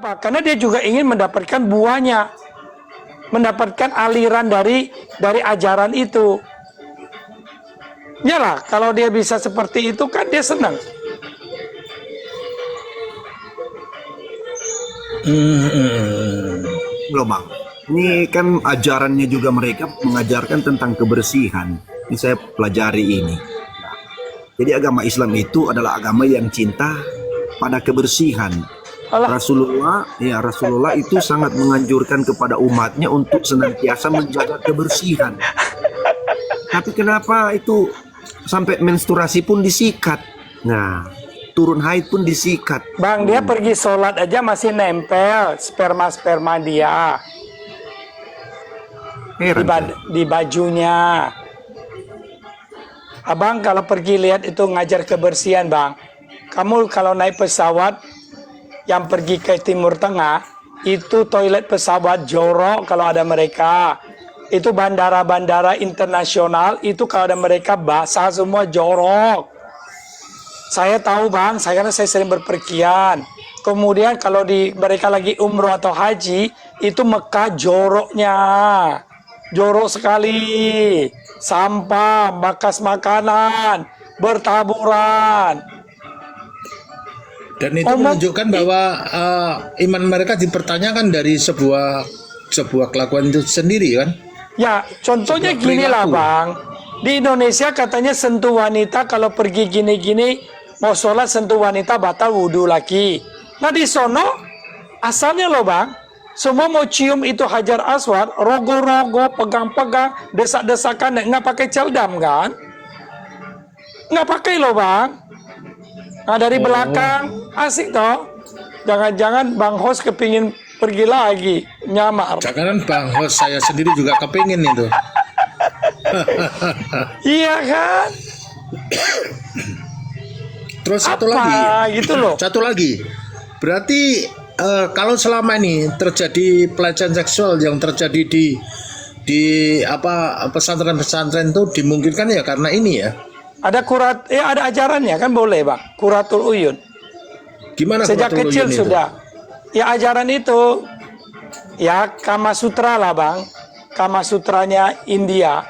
Kenapa? Karena dia juga ingin mendapatkan buahnya, mendapatkan aliran dari ajaran itu. Yalah, kalau dia bisa seperti itu kan dia senang. Loh Bang, ini kan ajarannya juga mereka mengajarkan tentang kebersihan. Ini saya pelajari ini. Jadi agama Islam itu adalah agama yang cinta pada kebersihan. Alah. Rasulullah itu sangat menganjurkan kepada umatnya untuk senantiasa menjaga kebersihan. Tapi kenapa itu sampai menstruasi pun disikat? Nah, turun haid pun disikat. Bang, dia pergi sholat aja masih nempel sperma dia di bajunya. Abang kalau pergi lihat itu ngajar kebersihan, Bang. Kamu kalau naik pesawat yang pergi ke Timur Tengah, itu toilet pesawat jorok kalau ada mereka. Itu bandara-bandara internasional, itu kalau ada mereka basah semua, jorok. Saya tahu Bang, karena saya sering berpergian. Kemudian kalau mereka lagi umroh atau haji, itu Mekah joroknya. Jorok sekali. Sampah, bekas makanan, bertaburan. Dan itu menunjukkan bahwa iman mereka dipertanyakan dari sebuah kelakuan itu sendiri kan? Ya, contohnya gini lah Bang. Di Indonesia katanya sentuh wanita kalau pergi gini-gini, mau sholat sentuh wanita batal wudhu lagi. Nah di sono asalnya loh Bang, semua mau cium itu Hajar Aswad, rogo-rogo, pegang-pegang, desak-desakan, nggak pakai celdam kan? Nggak pakai loh Bang. Nah dari belakang asik toh. Jangan-jangan Bang Hos kepingin pergi lagi nyamar. Jangan Bang Hos, saya sendiri juga kepingin itu. Iya kan? Terus Apa gitu loh. Satu lagi. Berarti kalau selama ini terjadi pelecehan seksual yang terjadi di pesantren-pesantren itu dimungkinkan ya karena ini ya. Ada ada ajarannya kan boleh Bang. Quratul Uyun. Gimana sejak Quratul kecil Uyun sudah. Ya ajaran itu ya Kama Sutra lah Bang. Kama Sutranya India.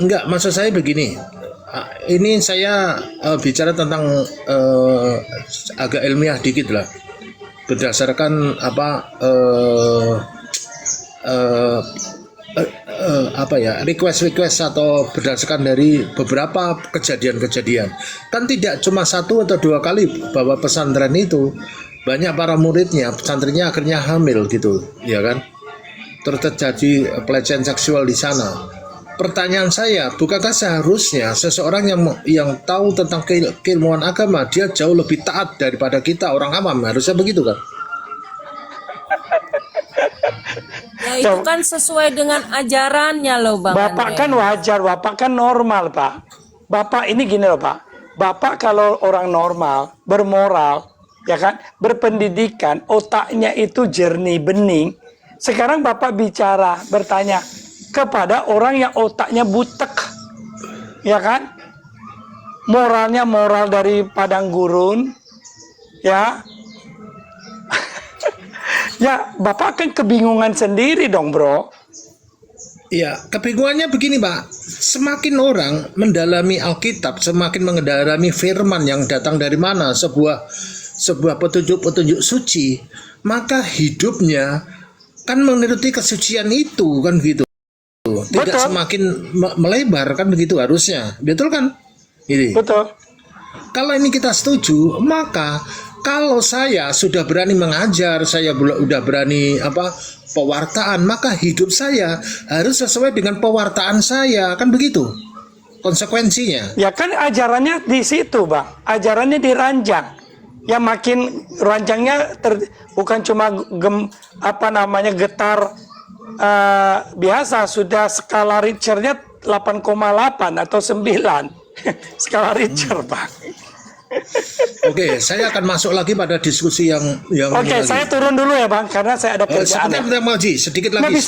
Enggak, maksud saya begini. Ini saya bicara tentang agak ilmiah dikit lah. Berdasarkan request atau berdasarkan dari beberapa kejadian-kejadian. Kan tidak cuma satu atau dua kali bahwa pesantren itu banyak para muridnya, pesantrennya akhirnya hamil gitu, ya kan? Terjadi pelecehan seksual di sana. Pertanyaan saya, bukankah seharusnya seseorang yang tahu tentang keilmuan agama dia jauh lebih taat daripada kita orang awam? Harusnya begitu kan? Ya itu kan sesuai dengan ajarannya loh Bang. Bapak kan wajar, Bapak kan normal Pak. Bapak ini gini loh Pak. Bapak kalau orang normal, bermoral, ya kan, berpendidikan, otaknya itu jernih, bening. Sekarang Bapak bicara, bertanya kepada orang yang otaknya butek, ya kan? Moralnya moral dari padang gurun, ya. Ya, Bapak kan kebingungan sendiri dong, Bro. Ya, kebingungannya begini, Pak. Semakin orang mendalami Alkitab, semakin mendalami firman yang datang dari mana, sebuah petunjuk-petunjuk suci, maka hidupnya kan menuruti kesucian itu, kan gitu. Tidak Betul. semakin melebar kan begitu harusnya, betul kan? Ini. Betul. Kalau ini kita setuju, maka kalau saya sudah berani mengajar, saya sudah berani pewartaan, maka hidup saya harus sesuai dengan pewartaan saya, kan begitu konsekuensinya. Ya kan ajarannya di situ, Bang. Ajarannya diranjang. Ya makin ranjangnya bukan cuma getar biasa, sudah skala Richter-nya 8,8 atau 9. Skala Richter, Bang. Oke, saya akan masuk lagi pada diskusi yang Oke, saya turun dulu ya Bang, karena saya ada kerjaan. Sedikit lagi.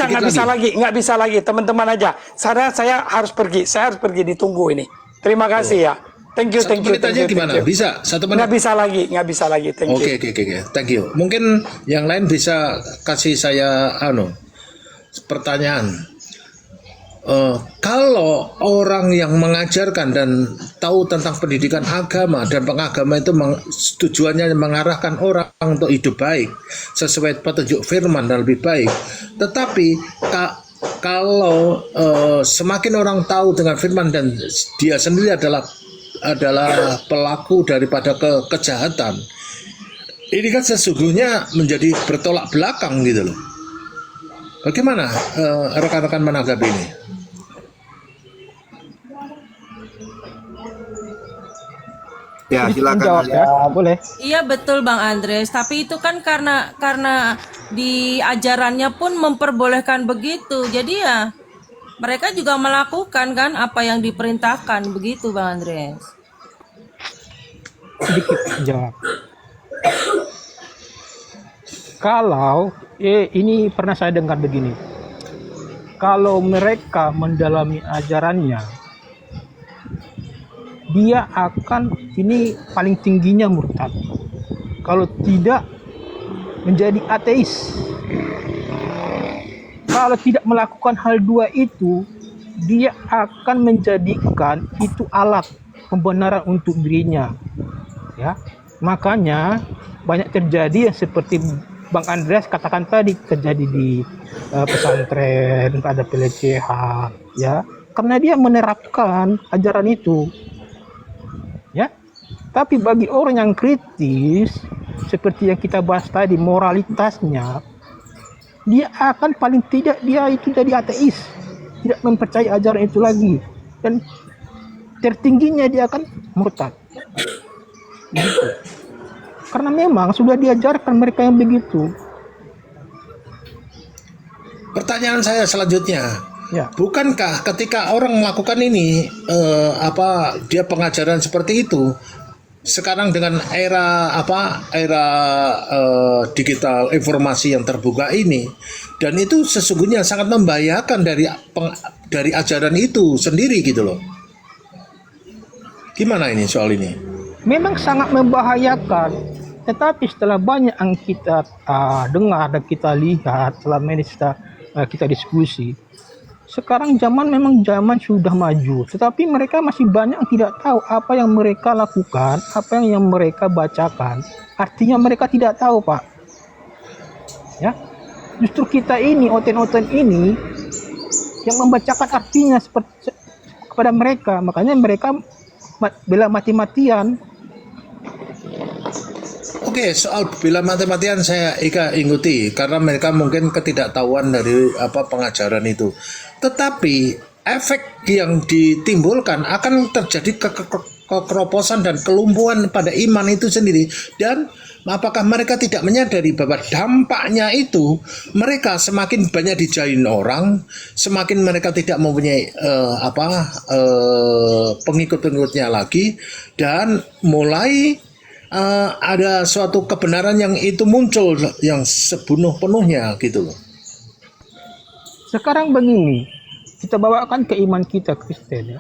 Nggak bisa lagi, teman-teman aja. Saya harus pergi, ditunggu ini. Terima kasih ya. Thank you, Satu thank you, menit thank aja you, gimana? thank you. Bisa? 1 menit? Nggak bisa lagi. Thank you. Oke. Thank you. Mungkin yang lain bisa kasih saya pertanyaan. Kalau orang yang mengajarkan dan tahu tentang pendidikan agama dan pengagama itu tujuannya mengarahkan orang untuk hidup baik sesuai petunjuk firman dan lebih baik, tetapi kalau semakin orang tahu dengan firman dan dia sendiri adalah pelaku daripada kejahatan, ini kan sesungguhnya menjadi bertolak belakang gitu loh. Bagaimana rekan-rekan menanggapi ini? Ya, silakan. Menjawab ya, boleh. Iya betul Bang Andres, tapi itu kan karena di ajarannya pun memperbolehkan begitu. Jadi ya mereka juga melakukan kan apa yang diperintahkan begitu Bang Andres. Sedikit jawab. Kalau ini pernah saya dengar begini. Kalau mereka mendalami ajarannya, dia akan ini paling tingginya murtad. Kalau tidak menjadi ateis. Kalau tidak melakukan hal dua itu, dia akan menjadikan itu alat pembenaran untuk dirinya. Ya, makanya banyak terjadi yang seperti Bang Andreas katakan tadi, terjadi di pesantren, ada pelecehan, ya, karena dia menerapkan ajaran itu. Ya, tapi bagi orang yang kritis seperti yang kita bahas tadi, moralitasnya, dia akan paling tidak dia itu jadi ateis, tidak mempercayai ajaran itu lagi, dan tertingginya dia akan murtad. Gitu. Karena memang sudah diajarkan mereka yang begitu. Pertanyaan saya selanjutnya. Ya. Bukankah ketika orang melakukan ini dia pengajaran seperti itu sekarang dengan era digital informasi yang terbuka ini, dan itu sesungguhnya sangat membahayakan dari ajaran itu sendiri gitu loh. Gimana ini soal ini? Memang sangat membahayakan. Tetapi setelah banyak yang kita dengar dan kita lihat selama ini kita diskusi, sekarang memang zaman sudah maju, tetapi mereka masih banyak yang tidak tahu apa yang mereka lakukan, apa yang mereka bacakan. Artinya mereka tidak tahu, Pak. Ya, justru kita ini, oten-oten ini, yang membacakan artinya seperti kepada mereka, makanya mereka bela mati-matian. Oke, soal bela mati-matian saya ikuti karena mereka mungkin ketidaktahuan dari pengajaran itu. Tetapi efek yang ditimbulkan akan terjadi kekeroposan dan kelumpuhan pada iman itu sendiri. Dan apakah mereka tidak menyadari bahwa dampaknya itu mereka semakin banyak dijahilin orang, semakin mereka tidak mempunyai pengikut-pengikutnya lagi, dan mulai ada suatu kebenaran yang itu muncul yang sepenuh-penuhnya gitu loh. Sekarang begini, kita bawakan ke iman kita Kristen ya.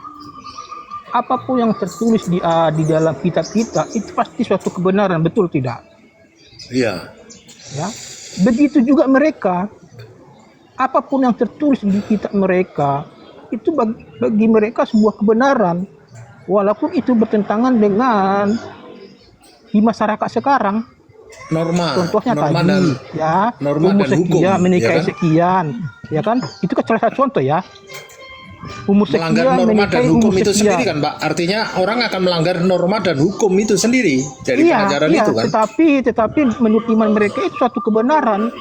Apapun yang tertulis di dalam kitab kita itu pasti suatu kebenaran, betul tidak? Iya. Ya. Begitu juga mereka, apapun yang tertulis di kitab mereka itu bagi mereka sebuah kebenaran, walaupun itu bertentangan dengan di masyarakat sekarang. Contohnya tadi umur sekian menikahi sekian, ya kan? Itu kan salah satu contoh ya. Umur sekian melanggar norma dan hukum itu sekian. sendiri kan, Pak. Artinya orang akan melanggar norma dan hukum itu sendiri dari pengajaran itu kan. Tetapi menurut iman mereka itu suatu kebenaran.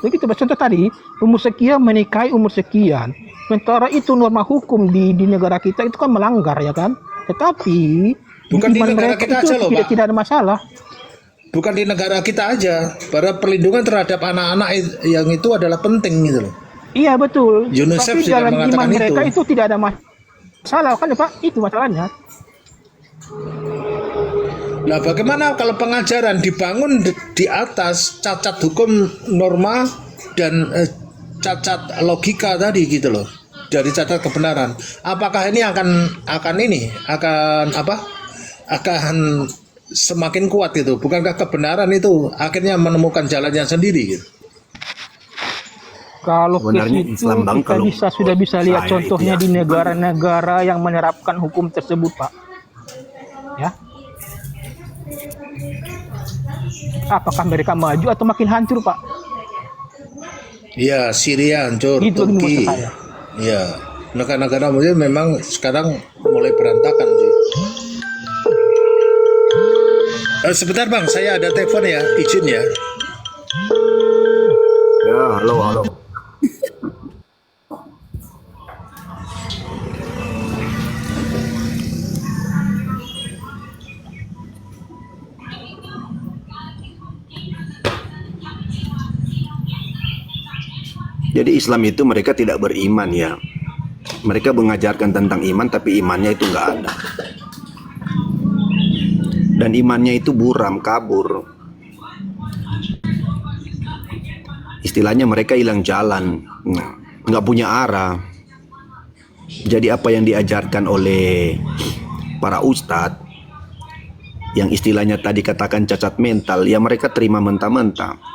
Begitu contoh tadi, umur sekian menikahi umur sekian. Sementara itu norma hukum di negara kita itu kan melanggar, ya kan? Tetapi bukan di negara kita aja loh, Pak. Tidak ada masalah. Bukan di negara kita aja. Para perlindungan terhadap anak-anak yang itu adalah penting gitu loh. Iya betul. UNICEF tapi sudah dalam iman mengatakan mereka itu tidak ada masalah kan ya Pak? Itu masalahnya. Nah, bagaimana kalau pengajaran dibangun di atas cacat hukum norma dan cacat logika tadi gitu loh. dari catat kebenaran. Apakah ini akan apa? Akan semakin kuat gitu. Bukankah kebenaran itu akhirnya menemukan jalannya sendiri gitu? Kalau ke Sebenarnya situ Islam, Bang, kita kalau sudah bisa lihat saya itu contohnya ya, di negara-negara yang menerapkan hukum tersebut, Pak. Ya, apakah mereka maju atau makin hancur, Pak? Iya, Syria hancur, Gitu maksud Turki. saya. Iya, negara-negara muslim memang sekarang mulai berantakan sih. Sebentar Bang, saya ada telepon ya, izin ya. ya halo halo. Jadi Islam itu mereka tidak beriman ya. Mereka mengajarkan tentang iman tapi imannya itu nggak ada. Dan imannya itu buram, kabur. Istilahnya mereka hilang jalan, nggak punya arah. Jadi apa yang diajarkan oleh para ustadz, yang istilahnya tadi katakan cacat mental, ya mereka terima mentah-mentah.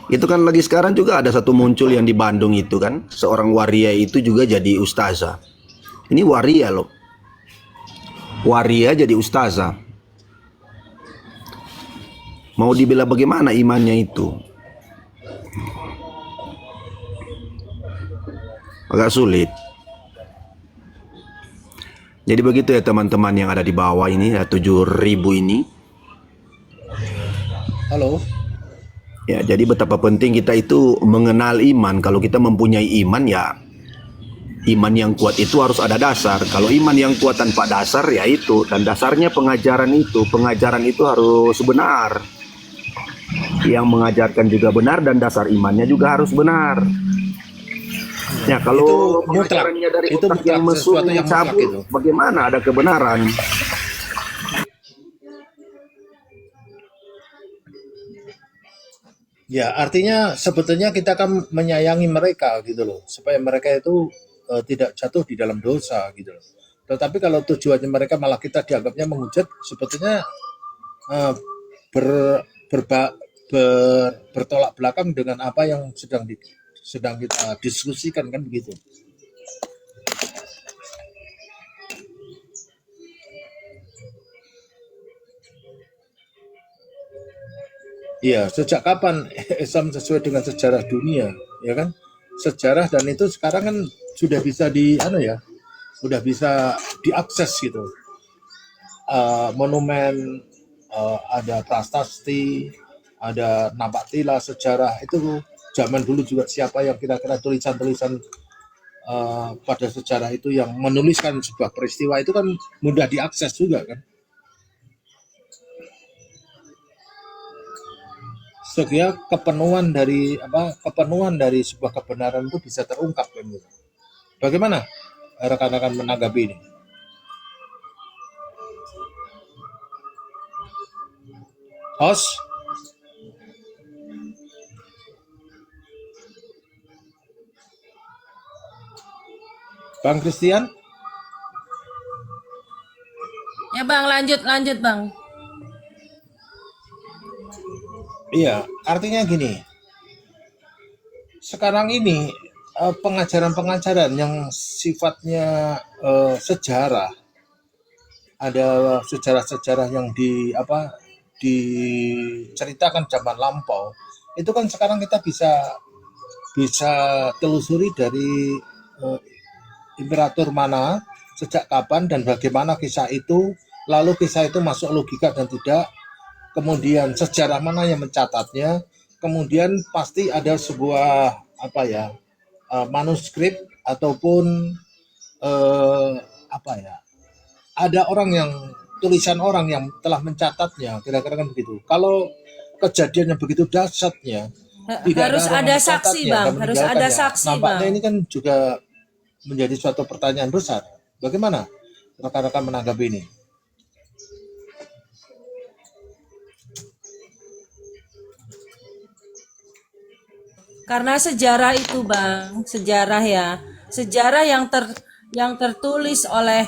Itu kan lagi sekarang juga ada satu muncul yang di Bandung itu kan, seorang waria itu juga jadi ustazah. Ini waria loh, waria jadi ustazah. Mau dibilang bagaimana imannya itu? Agak sulit. Jadi begitu ya teman-teman yang ada di bawah ini, ya 7.000 ini. Halo. Ya, jadi betapa penting kita itu mengenal iman. Kalau kita mempunyai iman, ya iman yang kuat itu harus ada dasar. Kalau iman yang kuat tanpa dasar, ya itu. Dan dasarnya pengajaran itu harus benar. Yang mengajarkan juga benar dan dasar imannya juga harus benar. Ya, kalau Itu mutlak. pengajarannya dari Itu otak yang mutlak, mesum, sesuatu yang mutlak cabul, itu. bagaimana ada kebenaran? Ya, artinya sebetulnya kita akan menyayangi mereka gitu loh, supaya mereka itu tidak jatuh di dalam dosa gitu loh. Tetapi kalau tujuannya mereka malah kita dianggapnya menghujat, sebetulnya eh, ber, berba- bertolak belakang dengan apa yang sedang kita diskusikan kan begitu. Iya, sejak kapan Islam sesuai dengan sejarah dunia, ya kan? Sejarah dan itu sekarang kan sudah bisa sudah bisa diakses gitu. Monumen, ada prasasti, ada napaktilas sejarah itu zaman dulu juga siapa yang kira-kira tulisan-tulisan pada sejarah itu yang menuliskan sebuah peristiwa itu kan mudah diakses juga kan. Sehingga kepenuhan dari sebuah kebenaran itu bisa terungkap kan gitu. Bagaimana rekan-rekan menanggapi ini? Host, Bang Christian? Ya Bang, lanjut Bang. Iya, artinya gini. Sekarang ini pengajaran-pengajaran yang sifatnya sejarah, ada sejarah-sejarah yang diceritakan zaman lampau, itu kan sekarang kita bisa telusuri dari imperator mana, sejak kapan dan bagaimana kisah itu, lalu kisah itu masuk logika dan tidak, kemudian sejarah mana yang mencatatnya, kemudian pasti ada sebuah manuskrip ataupun ada tulisan orang yang telah mencatatnya, kira-kira kan begitu. Kalau kejadiannya begitu dahsyatnya, tidak Harus orang ada yang saksi mencatatnya Bang, dan harus ada meninggalkannya. saksi Nampaknya Bang. ini kan juga menjadi suatu pertanyaan besar. Bagaimana rekan-rekan menanggapi ini? Karena sejarah itu, Bang, sejarah ya. Sejarah yang tertulis oleh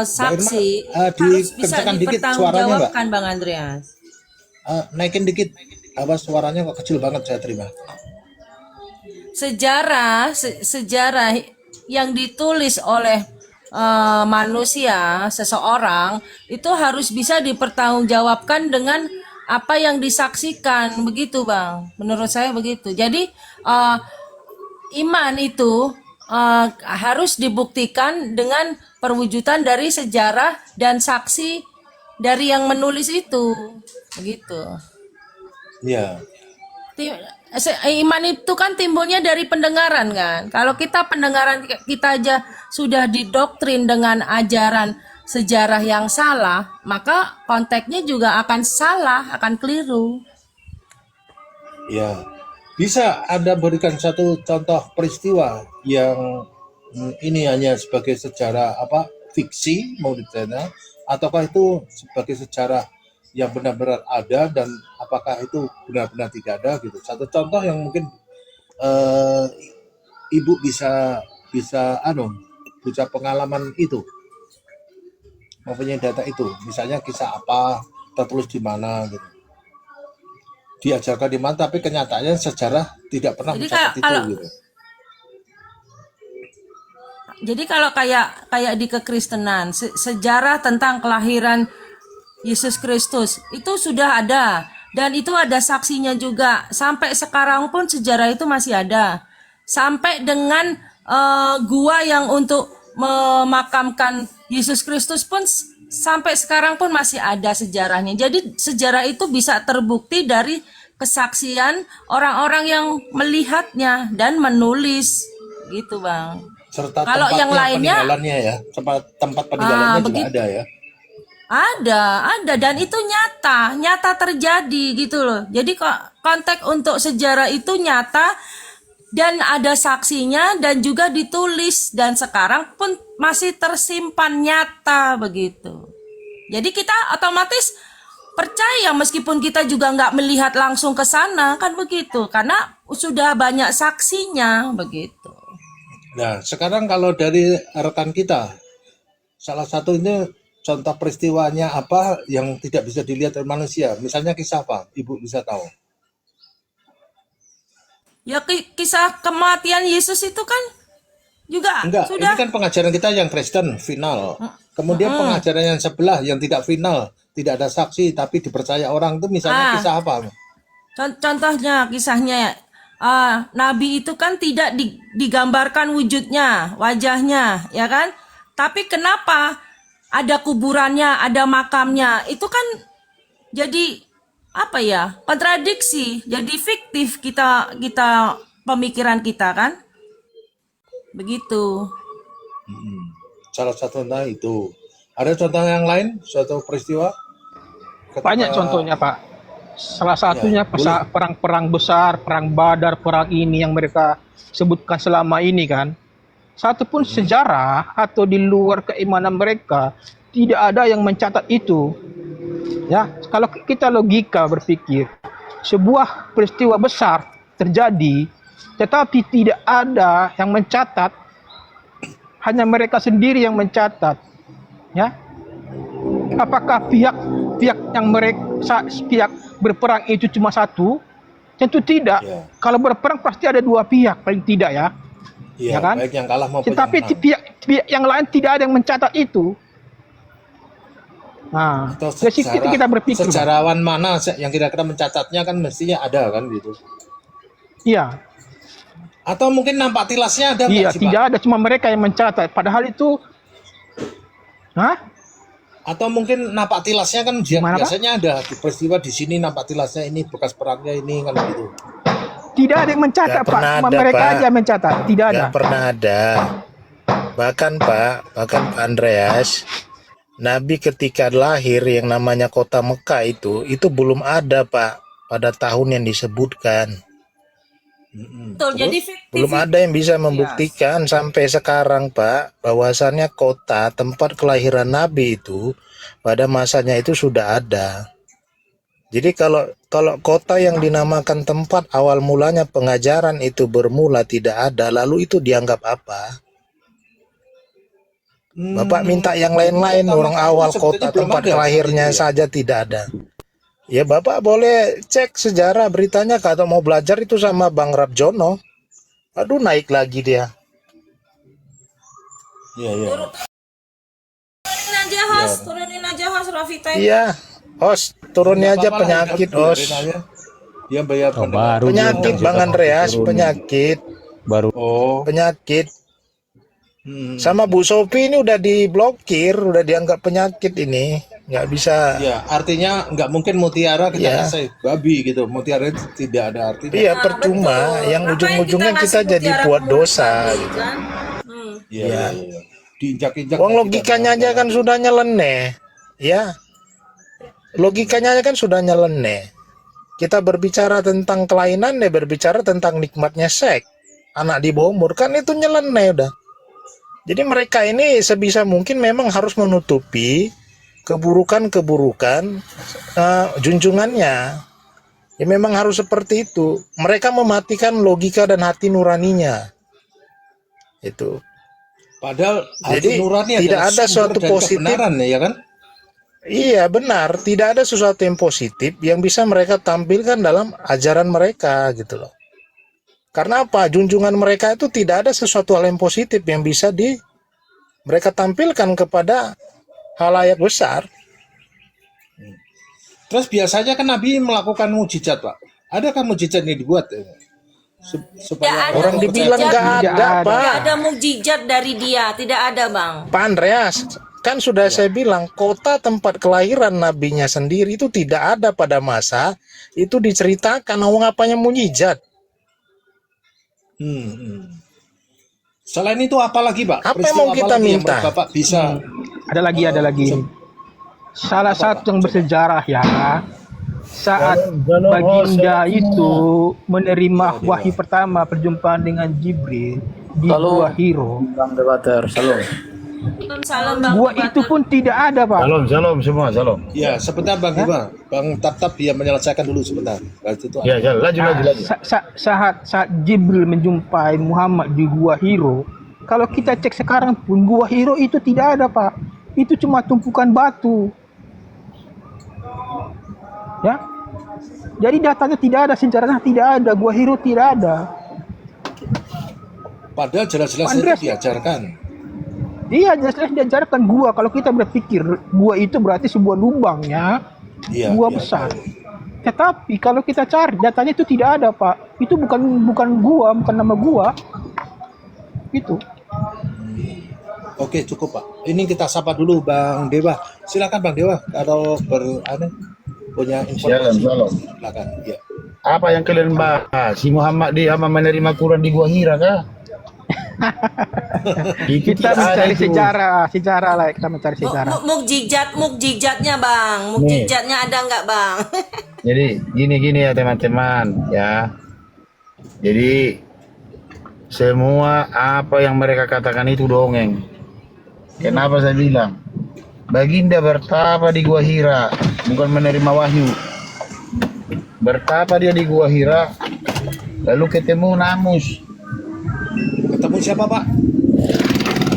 saksi harus bisa dikerjakan dikit suaranya, Mbak. dipertanggungjawabkan, Bang Andreas. Naikin dikit, apa suaranya kok kecil banget saya terima. Sejarah yang ditulis oleh manusia, seseorang, itu harus bisa dipertanggungjawabkan dengan apa yang disaksikan, begitu, Bang. Menurut saya begitu. Jadi iman itu harus dibuktikan dengan perwujudan dari sejarah dan saksi dari yang menulis itu, begitu. Ya. Iman itu kan timbulnya dari pendengaran kan. Kalau kita pendengaran kita aja sudah didoktrin dengan ajaran sejarah yang salah, maka konteksnya juga akan salah, akan keliru. Ya, bisa Anda berikan satu contoh peristiwa yang ini hanya sebagai sejarah fiksi mau diterima, ataukah itu sebagai sejarah yang benar-benar ada dan apakah itu benar-benar tidak ada gitu. Satu contoh yang mungkin Ibu bisa pengalaman itu, mempunyai data itu, misalnya kisah apa tertulis di mana gitu, diajarkan di mana, tapi kenyataannya sejarah tidak pernah Jadi mencatat itu gitu. Jadi kalau kayak di kekristenan, sejarah tentang kelahiran Yesus Kristus itu sudah ada dan itu ada saksinya juga. Sampai sekarang pun sejarah itu masih ada. Sampai dengan gua yang untuk memakamkan Yesus Kristus pun sampai sekarang pun masih ada sejarahnya. Jadi sejarah itu bisa terbukti dari kesaksian orang-orang yang melihatnya dan menulis gitu, Bang. Serta kalau yang lainnya peninggalannya ya, tempat peninggalannya juga begitu. ada ya. Ada dan itu nyata terjadi gitu loh. Jadi konteks untuk sejarah itu nyata dan ada saksinya dan juga ditulis dan sekarang pun masih tersimpan nyata begitu. Jadi kita otomatis percaya meskipun kita juga nggak melihat langsung ke sana kan begitu, karena sudah banyak saksinya begitu. Nah, sekarang kalau dari rekan kita, salah satu ini contoh peristiwanya apa yang tidak bisa dilihat oleh manusia, misalnya kisah apa, Ibu bisa tahu? Ya kisah kematian Yesus itu kan juga Enggak, sudah. ini kan pengajaran kita yang Kristen final. Kemudian pengajaran yang sebelah yang tidak final, tidak ada saksi tapi dipercaya orang itu misalnya kisah apa? Contohnya kisahnya Nabi itu kan tidak digambarkan wujudnya, wajahnya, ya kan? Tapi kenapa ada kuburannya, ada makamnya? Itu kan jadi apa ya? Kontradiksi, jadi fiktif kita pemikiran kita kan? Begitu. Salah satunya itu. Ada contoh yang lain, suatu peristiwa? Banyak contohnya, Pak. Salah satunya boleh. perang-perang besar, perang Badar, perang ini yang mereka sebutkan selama ini kan. Satu pun sejarah atau di luar keimanan mereka tidak ada yang mencatat itu. Ya, kalau kita logika berpikir, sebuah peristiwa besar terjadi, tetapi tidak ada yang mencatat, hanya mereka sendiri yang mencatat. Ya, apakah pihak yang pihak berperang itu cuma satu? Tentu tidak. Ya. Kalau berperang pasti ada dua pihak paling tidak ya. Iya, Ya kan? baik yang kalah maupun Tetapi yang menang. pihak yang lain tidak ada yang mencatat itu. Nah, Atau dari situ kita berpikir. sejarawan mana yang kira-kira mencatatnya kan mestinya ada kan gitu. Iya, Atau mungkin nampak tilasnya ada nggak iya sih, Pak? tidak ada, cuma mereka yang mencatat. Padahal itu, Atau mungkin nampak tilasnya kan Gimana, Pak? biasanya ada di peristiwa di sini nampak tilasnya ini bekas perangnya ini kan gitu. tidak ada yang mencatat, Nggak Pak. pernah Cuma ada, mereka Pak. aja yang mencatat, tidak ada. Nggak pernah ada. Bahkan Pak Andreas, Nabi ketika lahir yang namanya kota Mekah itu belum ada Pak pada tahun yang disebutkan. Betul, jadi fiktif. Belum ada yang bisa membuktikan sampai sekarang Pak bahwasannya kota tempat kelahiran Nabi itu pada masanya itu sudah ada. Jadi kalau kalau kota yang dinamakan tempat awal mulanya pengajaran itu bermula tidak ada, lalu itu dianggap apa? Bapak minta yang lain-lain, Kota orang Mekah itu awal sebetulnya kota belum tempat ada lahirnya seperti itu ya? saja tidak ada. Ya Bapak boleh cek sejarah beritanya kalau mau belajar itu sama Bang Rabjono. Aduh naik lagi dia. Iya, iya. Turunin aja host, turunin aja host Rafita itu. Iya, host turunnya aja Nggak apa-apa lah, penyakit biarin host. aja. Dia bayar Oh, pendengar. baru Penyakit dia Bang ngomong, Andreas, turunin. penyakit, Baru Oh. penyakit. Hmm. Sama Bu Sophie ini udah diblokir, udah dianggap penyakit ini, nggak bisa. Ya, artinya nggak mungkin mutiara kita Iya. kasih babi gitu. Mutiara itu tidak ada artinya. Iya Nah, percuma, betul. yang Ngapain ujung-ujungnya ngasih kita jadi mutiara buat ke mulut dosa. babi, Gitu. kan? Iya, iya, iya. Diinjak-injak. Uang tidak logikanya ada aja kan lagi. sudah nyeleneh, ya. Logikanya aja kan sudah nyeleneh. Kita berbicara tentang kelainan, ya berbicara tentang nikmatnya seks. Anak di bawah umur kan itu nyeleneh udah. Jadi mereka ini sebisa mungkin memang harus menutupi keburukan-keburukan junjungannya. Ya memang harus seperti itu. Mereka mematikan logika dan hati nuraninya. Itu. Padahal Jadi, hati nurani tidak adalah ada sumber suatu dari positif. kebenaran, ya kan? Iya benar, tidak ada sesuatu yang positif yang bisa mereka tampilkan dalam ajaran mereka gitu loh. Karena apa? Junjungan mereka itu tidak ada sesuatu hal yang positif yang bisa mereka tampilkan kepada halayak besar. Terus biasanya kan Nabi melakukan mujizat, Pak. Adakah mujizat ini dibuat? Supaya Tidak ada Orang dibilang mujizat. nggak ada, Tidak ada. Pak. Tidak ada mukjizat dari dia, tidak ada bang. Pak Andreas, kan sudah saya bilang kota tempat kelahiran nabinya sendiri itu tidak ada pada masa itu diceritakan. Ngomong apanya mujizat? Selain itu apa lagi, Pak? Apa yang Peristiwa mau apa kita lagi yang minta? menurut Bapak bisa. Ada lagi. Salah satu yang bersejarah ya, saat baginda itu menerima wahyu pertama perjumpaan dengan Jibril di Gua Hiro. Salam bang. Gua itu pun tidak ada, Pak. Salam semua, salam. Ya, sebentar Bang Hima. Bang Tap dia menyelesaikan dulu sebentar. Itu Ya, laju. Saat Jibril menjumpai Muhammad di Gua Hiro, kalau kita cek sekarang pun Gua Hiro itu tidak ada, Pak. Itu cuma tumpukan batu. Ya. Jadi datanya tidak ada, sejarahnya tidak ada, Gua Hiro tidak ada. Padahal jelas-jelas Andreas. itu diajarkan. Iya, jelas-jelas diajarkan gua. Kalau kita berpikir gua itu berarti sebuah lubang ya, Iya, gua iya. besar. Tetapi kalau kita cari datanya itu tidak ada, Pak. Itu bukan gua, bukan nama gua. Itu. Oke, cukup, Pak. Ini kita sapa dulu Bang Dewa. Silakan Bang Dewa kalau punya informasi. Salam. Silakan. Ya. Apa yang kalian bahas? Si Muhammad dia menerima Quran di Gua Hira kah? Itu Kita tidak ada mencari itu. sejarah lah. Kita mencari sejarah. Mukjizatnya bang, mukjizatnya ada nggak bang? Jadi gini ya teman-teman ya. Jadi semua apa yang mereka katakan itu dongeng. Kenapa saya bilang? Baginda bertapa di Gua Hira, bukan menerima wahyu. Bertapa dia di Gua Hira, lalu ketemu Namus. Ketemu siapa, Pak?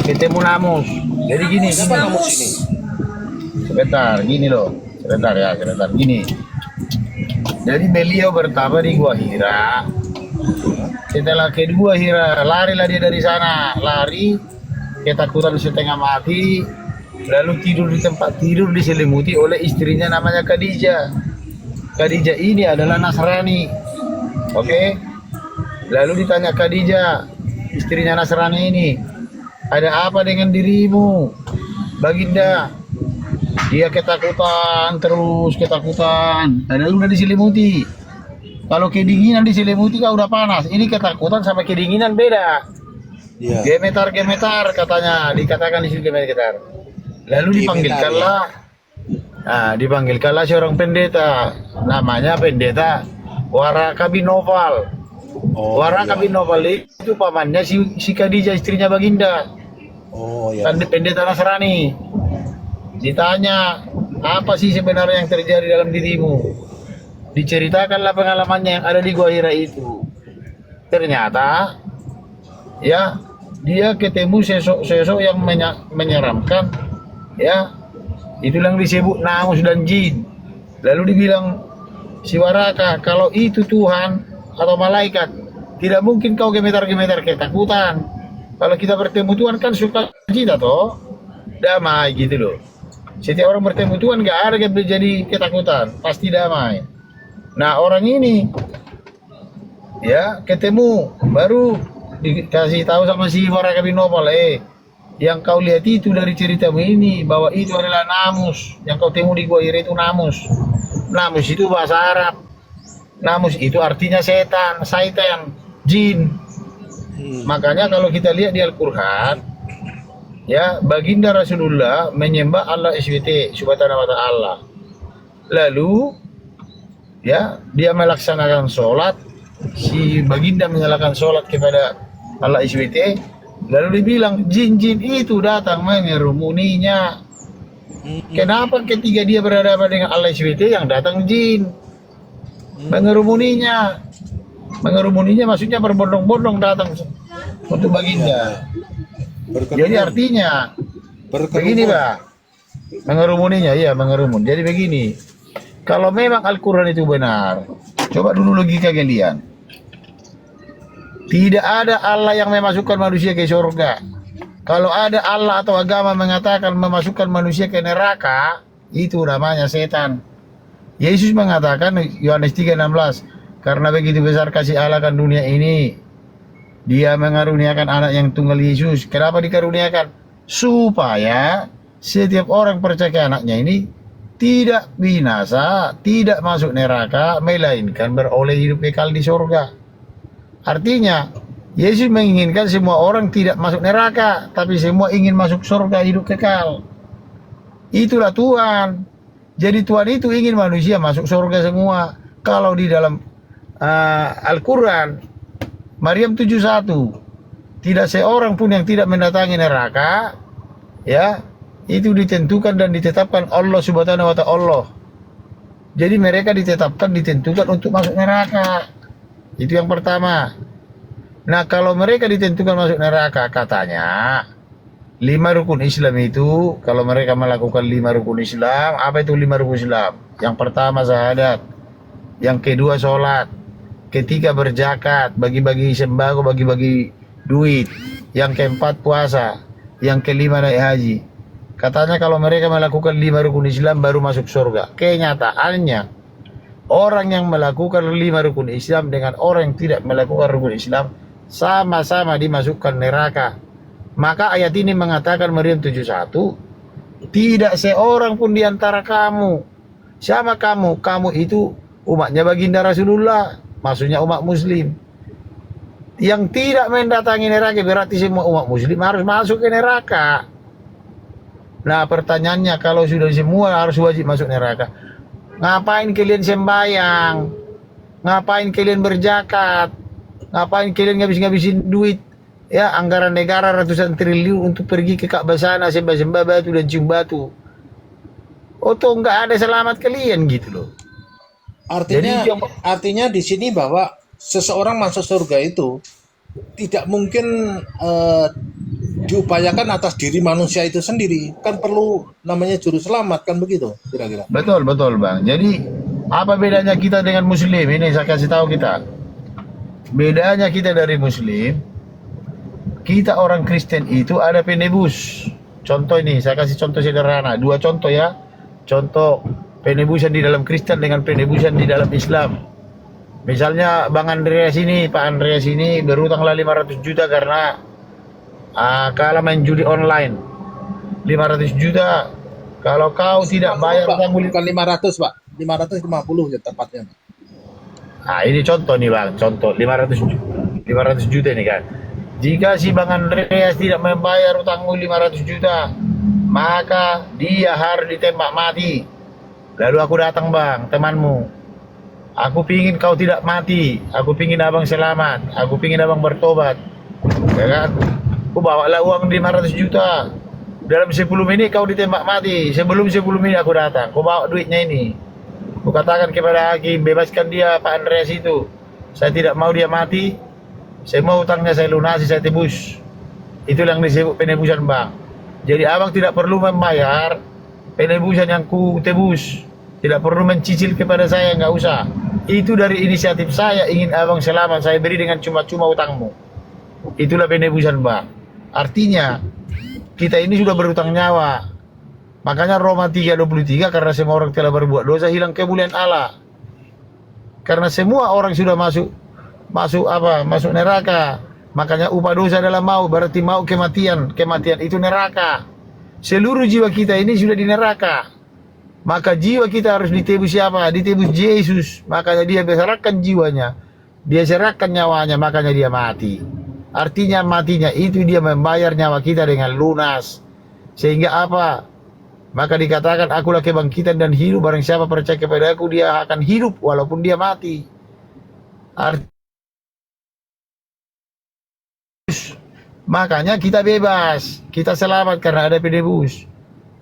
Ketemu Namus. Jadi gini, Siapa Namus ini? sebentar, gini. Jadi beliau bertapa di Gua Hira. Setelah ke Gua Hira, larilah dia dari sana, lari, ketakutan setengah mati, lalu tidur di tempat tidur diselimuti oleh istrinya namanya Khadijah. Khadijah ini adalah Nasrani, oke? Lalu ditanya Khadijah, istrinya Nasrani ini, ada apa dengan dirimu, Baginda? Dia ketakutan, lalu udah diselimuti. Kalau kedinginan diselimuti kau udah panas. Ini ketakutan sama kedinginan beda. Iya. Gemetar katanya, dikatakan di sini gemetar. Lalu dipanggilkanlah seorang pendeta, namanya pendeta Waraka bin Nawfal. Waraka bin Nawfal itu pamannya si Khadijah, istrinya Baginda. Oh ya. Pendeta Nasrani. Ditanya, apa sih sebenarnya yang terjadi dalam dirimu? diceritakanlah pengalamannya yang ada di Gua Hira itu. Ternyata ya dia ketemu sosok yang menyeramkan, ya itu yang disebut namus dan jin. Lalu dibilang, si Waraka, kalau itu Tuhan atau malaikat, tidak mungkin kau gemetar-gemetar ketakutan. Kalau kita bertemu Tuhan kan suka cita toh, damai gitu loh. Setiap orang bertemu Tuhan gak ada yang jadi ketakutan, pasti damai. Nah orang ini ya ketemu, baru dikasih tahu sama si Waraka bin Nopal, yang kau lihat itu dari ceritamu ini, bahwa itu adalah namus. Yang kau temu di Gua Hira itu namus. Namus itu bahasa Arab. Namus itu artinya setan, syaitan, jin. Makanya kalau kita lihat di Al-Quran, ya baginda Rasulullah menyembah Allah SWT, subhanahu wa ta'ala. Lalu ya dia melaksanakan sholat, si baginda menyalakan sholat kepada Allah SWT, lalu dibilang jin-jin itu datang mengerumuninya. Kenapa ketika dia berhadapan dengan Allah SWT yang datang jin mengerumuninya? Mengerumuninya maksudnya berbondong-bondong datang untuk baginda. Jadi artinya begini Pak, mengerumuninya, iya mengerumun. Jadi begini, kalau memang Al-Quran itu benar, coba dulu logika kalian. Tidak ada Allah yang memasukkan manusia ke surga. Kalau ada Allah atau agama mengatakan memasukkan manusia ke neraka, itu namanya setan. Yesus mengatakan Yohanes 3:16, karena begitu besar kasih Allah kan dunia ini, Dia mengaruniakan anak yang tunggal Yesus. Kenapa dikaruniakan? Supaya setiap orang percaya ke anaknya ini tidak binasa, tidak masuk neraka, melainkan beroleh hidup kekal di surga. Artinya, Yesus menginginkan semua orang tidak masuk neraka, tapi semua ingin masuk surga hidup kekal. Itulah Tuhan. Jadi Tuhan itu ingin manusia masuk surga semua. Kalau di dalam Al-Quran, Maryam 71, tidak seorang pun yang tidak mendatangi neraka, ya, itu ditentukan dan ditetapkan Allah Subhanahu wa ta'ala. Jadi mereka ditetapkan, ditentukan untuk masuk neraka. Itu yang pertama. Nah, kalau mereka ditentukan masuk neraka, katanya 5 rukun Islam itu, kalau mereka melakukan 5 rukun Islam, apa itu 5 rukun Islam? Yang pertama syahadat, yang kedua sholat, ketiga berzakat, bagi-bagi sembako, bagi-bagi duit, yang keempat puasa, yang kelima naik haji. Katanya kalau mereka melakukan 5 rukun Islam baru masuk surga. Kenyataannya, orang yang melakukan 5 rukun Islam dengan orang yang tidak melakukan rukun Islam sama-sama dimasukkan neraka. Maka ayat ini mengatakan Maryam 71, tidak seorang pun di antara kamu, sama kamu itu umatnya baginda Rasulullah, maksudnya umat muslim, yang tidak mendatangi neraka, berarti semua umat muslim harus masuk ke neraka. Nah pertanyaannya, kalau sudah semua harus wajib masuk neraka, ngapain kalian sembahyang? Ngapain kalian berzakat? Ngapain kalian ngabis-ngabisin duit? Ya, anggaran negara ratusan triliun untuk pergi ke Ka'bah sana, sembah-sembah batu dan cium batu. Toh nggak ada selamat kalian gitu loh. Artinya di sini bahwa seseorang masuk surga itu tidak mungkin diupayakan atas diri manusia itu sendiri, kan perlu namanya juru selamat, kan begitu kira-kira. Betul Bang. Jadi apa bedanya kita dengan muslim? Ini saya kasih tahu kita. Bedanya kita dari muslim, kita orang Kristen itu ada penebus. Contoh ini, saya kasih contoh sederhana. 2 contoh ya. Contoh penebusan di dalam Kristen dengan penebusan di dalam Islam. Misalnya Bang Andreas ini, Pak Andreas ini berutanglah 500 juta karena kalah main judi online. 500 juta. Kalau kau tidak bayar Pak, utang, bukan 500 Pak, 550 ya tepatnya. Nah ini contoh nih Bang, contoh 500 juta ini kan. Jika si Bang Andreas tidak membayar utangmu 500 juta, maka dia harus ditembak mati. Lalu aku datang Bang, temanmu. Aku pingin kau tidak mati, aku pingin abang selamat, aku pingin abang bertobat. Ya kan? Aku bawalah uang 500 juta. Dalam 10 menit kau ditembak mati. Sebelum 10 menit aku datang, aku bawa duitnya ini. Kukatakan kepada hakim, bebaskan dia Pak Andreas itu. Saya tidak mau dia mati. Semua utangnya saya lunasi, saya tebus. Itulah yang disebut penebusan, Bang. Jadi abang tidak perlu membayar penebusan yang ku tebus. Tidak perlu mencicil kepada saya, nggak usah. Itu dari inisiatif saya, ingin abang selamat. Saya beri dengan cuma-cuma utangmu. Itulah penebusan, Bang. Artinya, kita ini sudah berutang nyawa. Makanya Roma 3:23, karena semua orang telah berbuat dosa, hilang kemuliaan Allah. Karena semua orang sudah masuk neraka. Makanya upah dosa adalah maut, berarti maut kematian. Kematian itu neraka. Seluruh jiwa kita ini sudah di neraka. Maka jiwa kita harus ditebus siapa? Ditebus Yesus. Makanya dia serahkan jiwanya. Dia serahkan nyawanya, makanya dia mati. Artinya matinya itu dia membayar nyawa kita dengan lunas. Sehingga apa? Maka dikatakan, akulah kebangkitan dan hidup. Barang siapa percaya kepada aku, dia akan hidup walaupun dia mati. Makanya kita bebas, kita selamat karena ada penebus.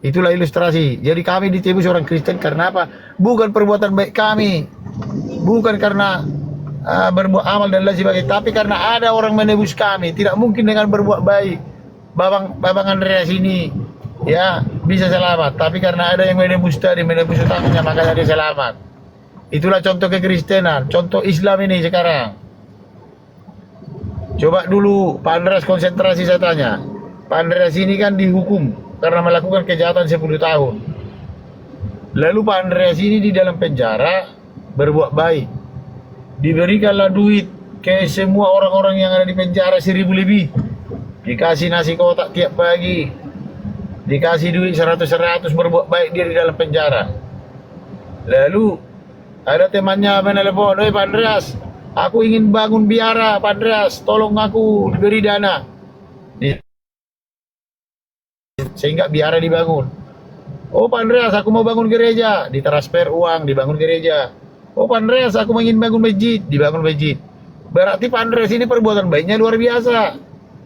Itulah ilustrasi. Jadi kami ditebus orang Kristen karena apa? Bukan perbuatan baik kami, bukan karena berbuat amal dan lain sebagainya, tapi karena ada orang menebus kami. Tidak mungkin dengan berbuat baik. Babang Andreas ini ya bisa selamat, tapi karena ada yang menebus tadi, menebus utangnya, makanya dia selamat. Itulah contoh kekristenan, contoh Islam ini sekarang. Coba dulu Pak Andreas konsentrasi, saya tanya. Pak Andreas ini kan dihukum karena melakukan kejahatan 10 tahun. Lalu Pak Andreas ini di dalam penjara berbuat baik. Diberikanlah duit ke semua orang-orang yang ada di penjara 1.000 lebih. Dikasih nasi kotak tiap pagi. Dikasih duit 100-100 berbuat baik dia di dalam penjara. Lalu ada temannya menelepon, "Oi Pak Andreas, aku ingin bangun biara, Pak Andreas, tolong aku beri dana." Sehingga biara dibangun. "Oh Pak Andreas, aku mau bangun gereja." Ditransfer uang, dibangun gereja. "Oh Pak Andreas, aku ingin bangun masjid." Dibangun masjid. Berarti Pak Andreas ini perbuatan baiknya luar biasa.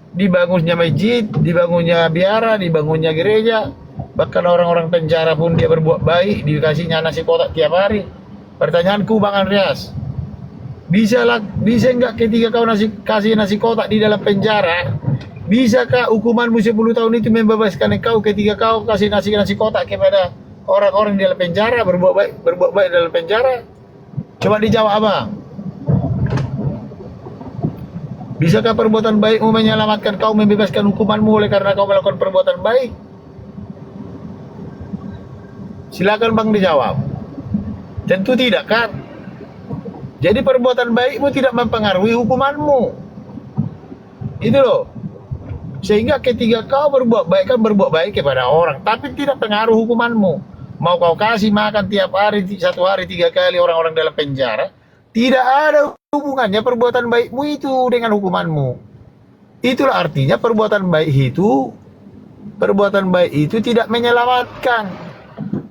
Dibangunnya masjid, dibangunnya biara, dibangunnya gereja. Bahkan orang-orang penjara pun dia berbuat baik, dikasihnya nasi kotak tiap hari. Pertanyaanku Bang Andreas, bisa enggak ketika kau kasih nasi kotak di dalam penjara, bisakah hukumanmu 10 tahun itu membebaskan engkau ketika kau kasih nasi kotak kepada orang-orang di dalam penjara, berbuat baik dalam penjara? Coba dijawab Abang. Bisakah perbuatan baikmu menyelamatkan kau, membebaskan hukumanmu oleh karena kau melakukan perbuatan baik? Silakan Bang dijawab. Tentu tidak kan? Jadi perbuatan baikmu tidak mempengaruhi hukumanmu. Itu loh. Sehingga ketika kau berbuat baik, kan berbuat baik kepada orang, tapi tidak pengaruh hukumanmu. Mau kau kasih makan tiap hari, 1 hari 3 kali orang-orang dalam penjara, tidak ada hubungannya perbuatan baikmu itu dengan hukumanmu. Itulah artinya perbuatan baik itu tidak menyelamatkan.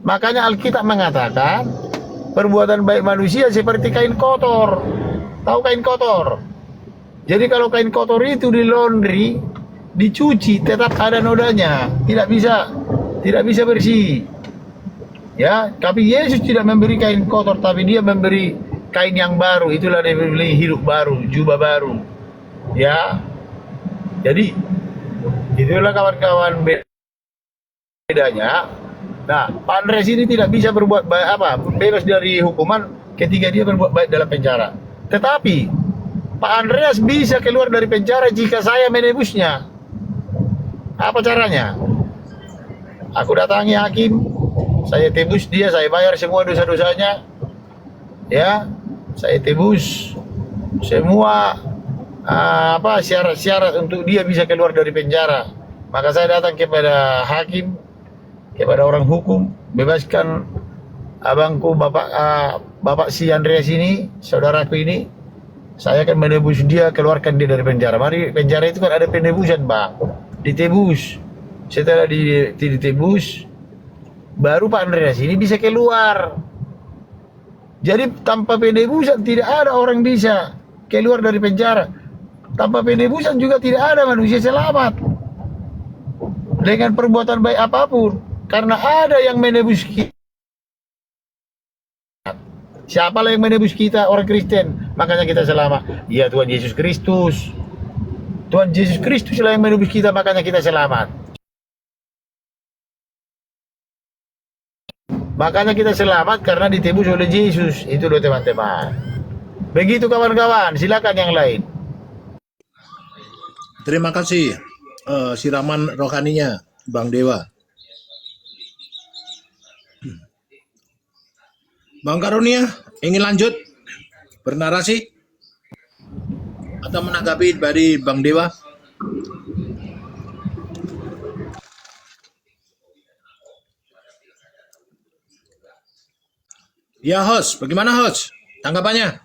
Makanya Alkitab mengatakan perbuatan baik manusia seperti kain kotor. Tahu kain kotor? Jadi kalau kain kotor itu di laundry, dicuci, tetap ada nodanya, tidak bisa bersih. Ya, tapi Yesus tidak memberi kain kotor, tapi dia memberi kain yang baru. Itulah dia memberi hidup baru, jubah baru. Ya, jadi itulah kawan-kawan bedanya. Nah, Pak Andreas ini tidak bisa berbuat baik bebas dari hukuman ketika dia berbuat baik dalam penjara. Tetapi Pak Andreas bisa keluar dari penjara jika saya menebusnya. Apa caranya? Aku datangi hakim, saya tebus dia, saya bayar semua dosa-dosanya. Ya, saya tebus semua syarat-syarat untuk dia bisa keluar dari penjara. Maka saya datang kepada hakim, kepada orang hukum, bebaskan abangku, bapak si Andreas ini, saudaraku ini. Saya akan menebus dia, keluarkan dia dari penjara. Mari, penjara itu kan ada penebusan Bang, ditebus. Setelah ditebus, baru Pak Andreas ini bisa keluar. Jadi tanpa penebusan tidak ada orang bisa keluar dari penjara. Tanpa penebusan juga tidak ada manusia selamat dengan perbuatan baik apapun, karena ada yang menebus kita. Siapalah yang menebus kita? Orang Kristen. Makanya kita selamat. Ya Tuhan Yesus Kristus. Tuhan Yesus Kristus lah yang menebus kita, makanya kita selamat. Makanya kita selamat karena ditebus oleh Yesus. Itu loh teman-teman. Begitu kawan-kawan, silakan yang lain. Terima kasih siraman rohaninya Bang Dewa. Bang Karunia, ingin lanjut bernarasi atau menanggapi dari Bang Dewa? Ya host, bagaimana host? Tanggapannya?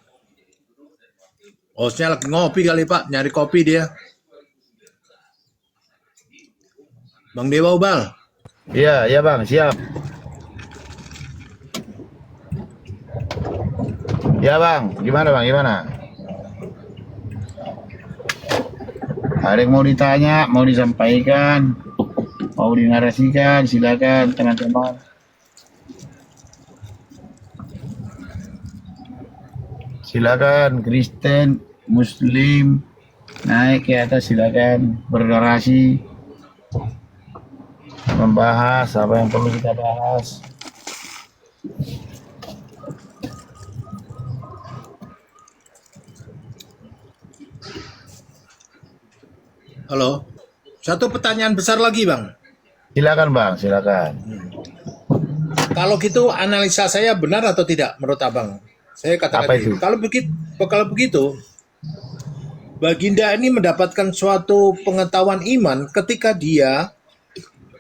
Hostnya lagi ngopi kali Pak, nyari kopi dia. Bang Dewa Ubal. Iya, ya Bang, siap. Ya Bang, gimana Bang, gimana? Ada yang mau ditanya, mau disampaikan, mau dinarasikan, silakan teman-teman. Silakan Kristen, Muslim, naik ke atas, silakan bernarasi, membahas apa yang perlu kita bahas. Halo. Satu pertanyaan besar lagi, Bang. Silakan Bang, silakan. Kalau gitu analisa saya benar atau tidak menurut Abang? Saya katakan Apa itu? Kalau begitu Baginda ini mendapatkan suatu pengetahuan iman ketika dia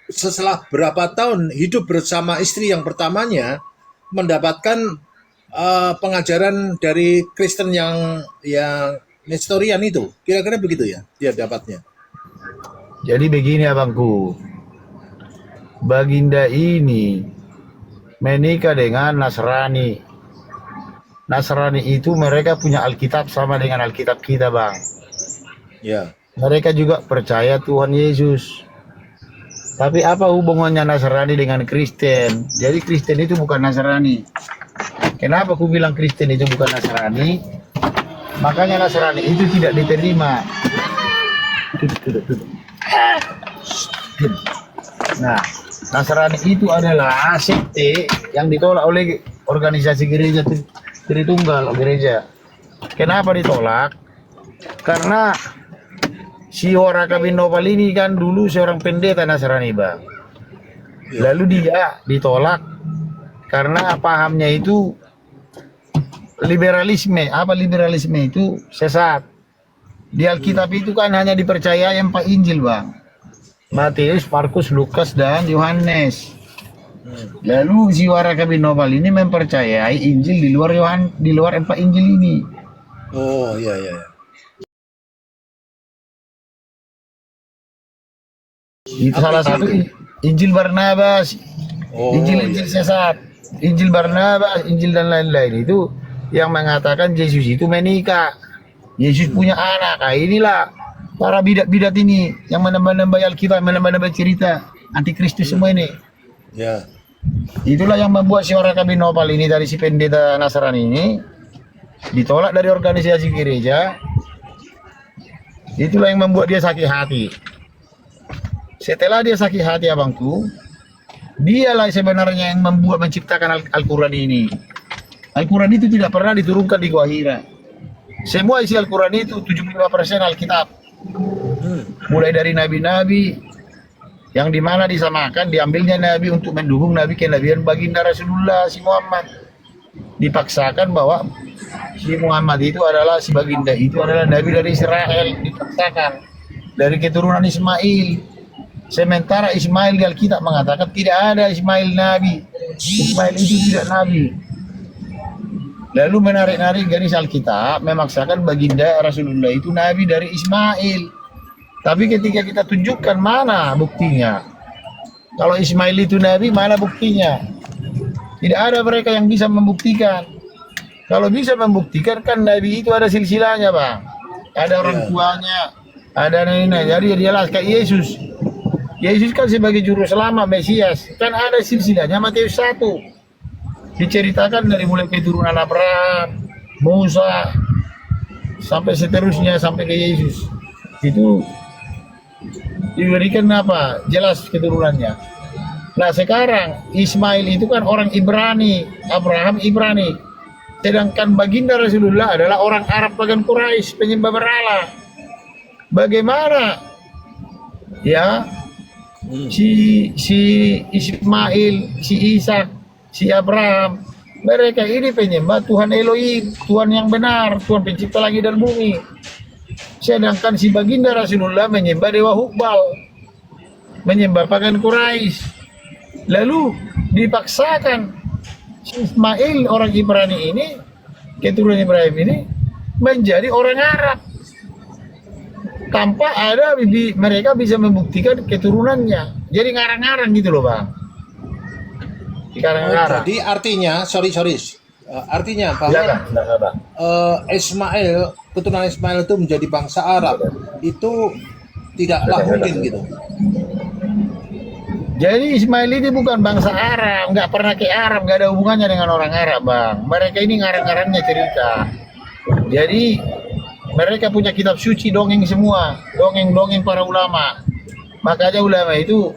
setelah berapa tahun hidup bersama istri yang pertamanya mendapatkan pengajaran dari Kristen yang Nestorian itu. Kira-kira begitu ya dia dapatnya. Jadi begini abangku, Baginda ini menikah dengan Nasrani. Nasrani itu mereka punya Alkitab sama dengan Alkitab kita Bang. Ya. Mereka juga percaya Tuhan Yesus. Tapi apa hubungannya Nasrani dengan Kristen? Jadi Kristen itu bukan Nasrani. Kenapa aku bilang Kristen itu bukan Nasrani? Makanya Nasrani itu tidak diterima. Nah, Nasrani itu adalah sekte yang ditolak oleh organisasi gereja Tritunggal gereja. Kenapa ditolak? Karena si Waraka bin Nopal ini kan dulu seorang pendeta Nasrani Bang. Lalu dia ditolak karena pahamnya itu liberalisme. Apa liberalisme itu? Sesat. Di Alkitab itu kan hanya dipercayai 4 Injil Bang. Matius, Markus, Lukas, dan Yohanes. Lalu si Waraka bin Nopal ini mempercayai Injil di luar 4 Injil ini. Oh, iya iya. Itu salah satu Injil Barnabas, Injil sesat, Injil Barnabas, Injil dan lain-lain itu yang mengatakan Yesus itu menikah, Yesus punya anak. Nah, inilah para bidat-bidat ini yang menambah-nambah Alkitab, menambah-nambah cerita antikristus semua ini. Ya. Itulah yang membuat si Waraka bin Nopal ini dari si pendeta Nasrani ini ditolak dari organisasi gereja. Itulah yang membuat dia sakit hati. Setelah dia sakit hati abangku, dialah sebenarnya yang menciptakan Al-Quran ini. Al-Quran itu tidak pernah diturunkan di Gua Hira. Semua isi Al-Quran itu 75% Alkitab. Mulai dari nabi-nabi yang dimana disamakan, diambilnya nabi untuk mendukung nabi kenabian baginda Rasulullah si Muhammad. Dipaksakan bahwa si Muhammad itu adalah, si baginda itu adalah nabi dari Israel, dipaksakan dari keturunan Ismail. Sementara Ismail di Alkitab mengatakan tidak ada Ismail nabi. Ismail itu tidak nabi. Lalu menarik-narik garis Alkitab, memaksakan baginda Rasulullah itu nabi dari Ismail. Tapi ketika kita tunjukkan mana buktinya? Kalau Ismail itu nabi, mana buktinya? Tidak ada mereka yang bisa membuktikan. Kalau bisa membuktikan kan nabi itu ada silsilahnya Bang. Ada orang tuanya, ada nenek. Jadi dialah kayak Yesus. Yesus kan sebagai juru selamat Mesias, kan ada silsilahnya Matius 1. diceritakan dari mulai keturunan Abraham, Musa, sampai seterusnya sampai ke Yesus. Itu diberikan apa? Jelas keturunannya. Nah sekarang Ismail itu kan orang Ibrani, Abraham Ibrani. Sedangkan baginda Rasulullah adalah orang Arab pagan Quraisy, penyembah berhala. Bagaimana ya si Ismail, si Ishak, si Abraham, mereka ini penyembah Tuhan Elohim, Tuhan yang benar, Tuhan pencipta langit dan bumi. Sedangkan si baginda Rasulullah menyembah dewa Hubal, menyembah pagan Quraisy. Lalu dipaksakan si Ismail orang Ibrani ini, keturunan Ibrahim ini, menjadi orang Arab tanpa ada mereka bisa membuktikan keturunannya. Jadi ngarang-ngarang gitu loh bang. Ngarang-ngarang. Jadi artinya, artinya bahwa Silakan, bang. Ismail, keturunan Ismail itu menjadi bangsa Arab, itu tidaklah mungkin gitu. Jadi Ismail ini bukan bangsa Arab, nggak pernah ke Arab, nggak ada hubungannya dengan orang Arab bang. Mereka ini ngarang-ngarangnya cerita. Jadi mereka punya kitab suci dongeng semua, dongeng-dongeng para ulama. Makanya ulama itu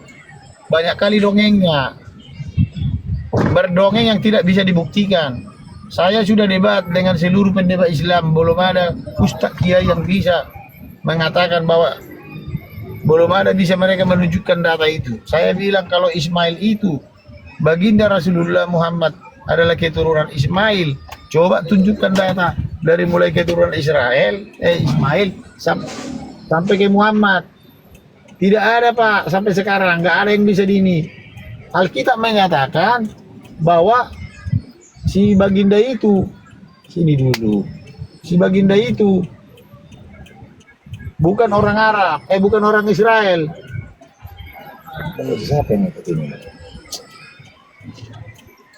banyak kali dongengnya, berdongeng yang tidak bisa dibuktikan. Saya sudah debat dengan seluruh pendebat Islam, belum ada ustaz kiai yang bisa mengatakan bahwa belum ada bisa mereka menunjukkan data itu. Saya bilang kalau Ismail itu baginda Rasulullah Muhammad adalah keturunan Ismail, coba tunjukkan data dari mulai keturunan Ismail sampai ke Muhammad. Tidak ada pak, sampai sekarang nggak ada yang bisa ini. Alkitab mengatakan bahwa si baginda itu, sini dulu, si baginda itu bukan orang Arab, bukan orang Israel. Siapa yang ini?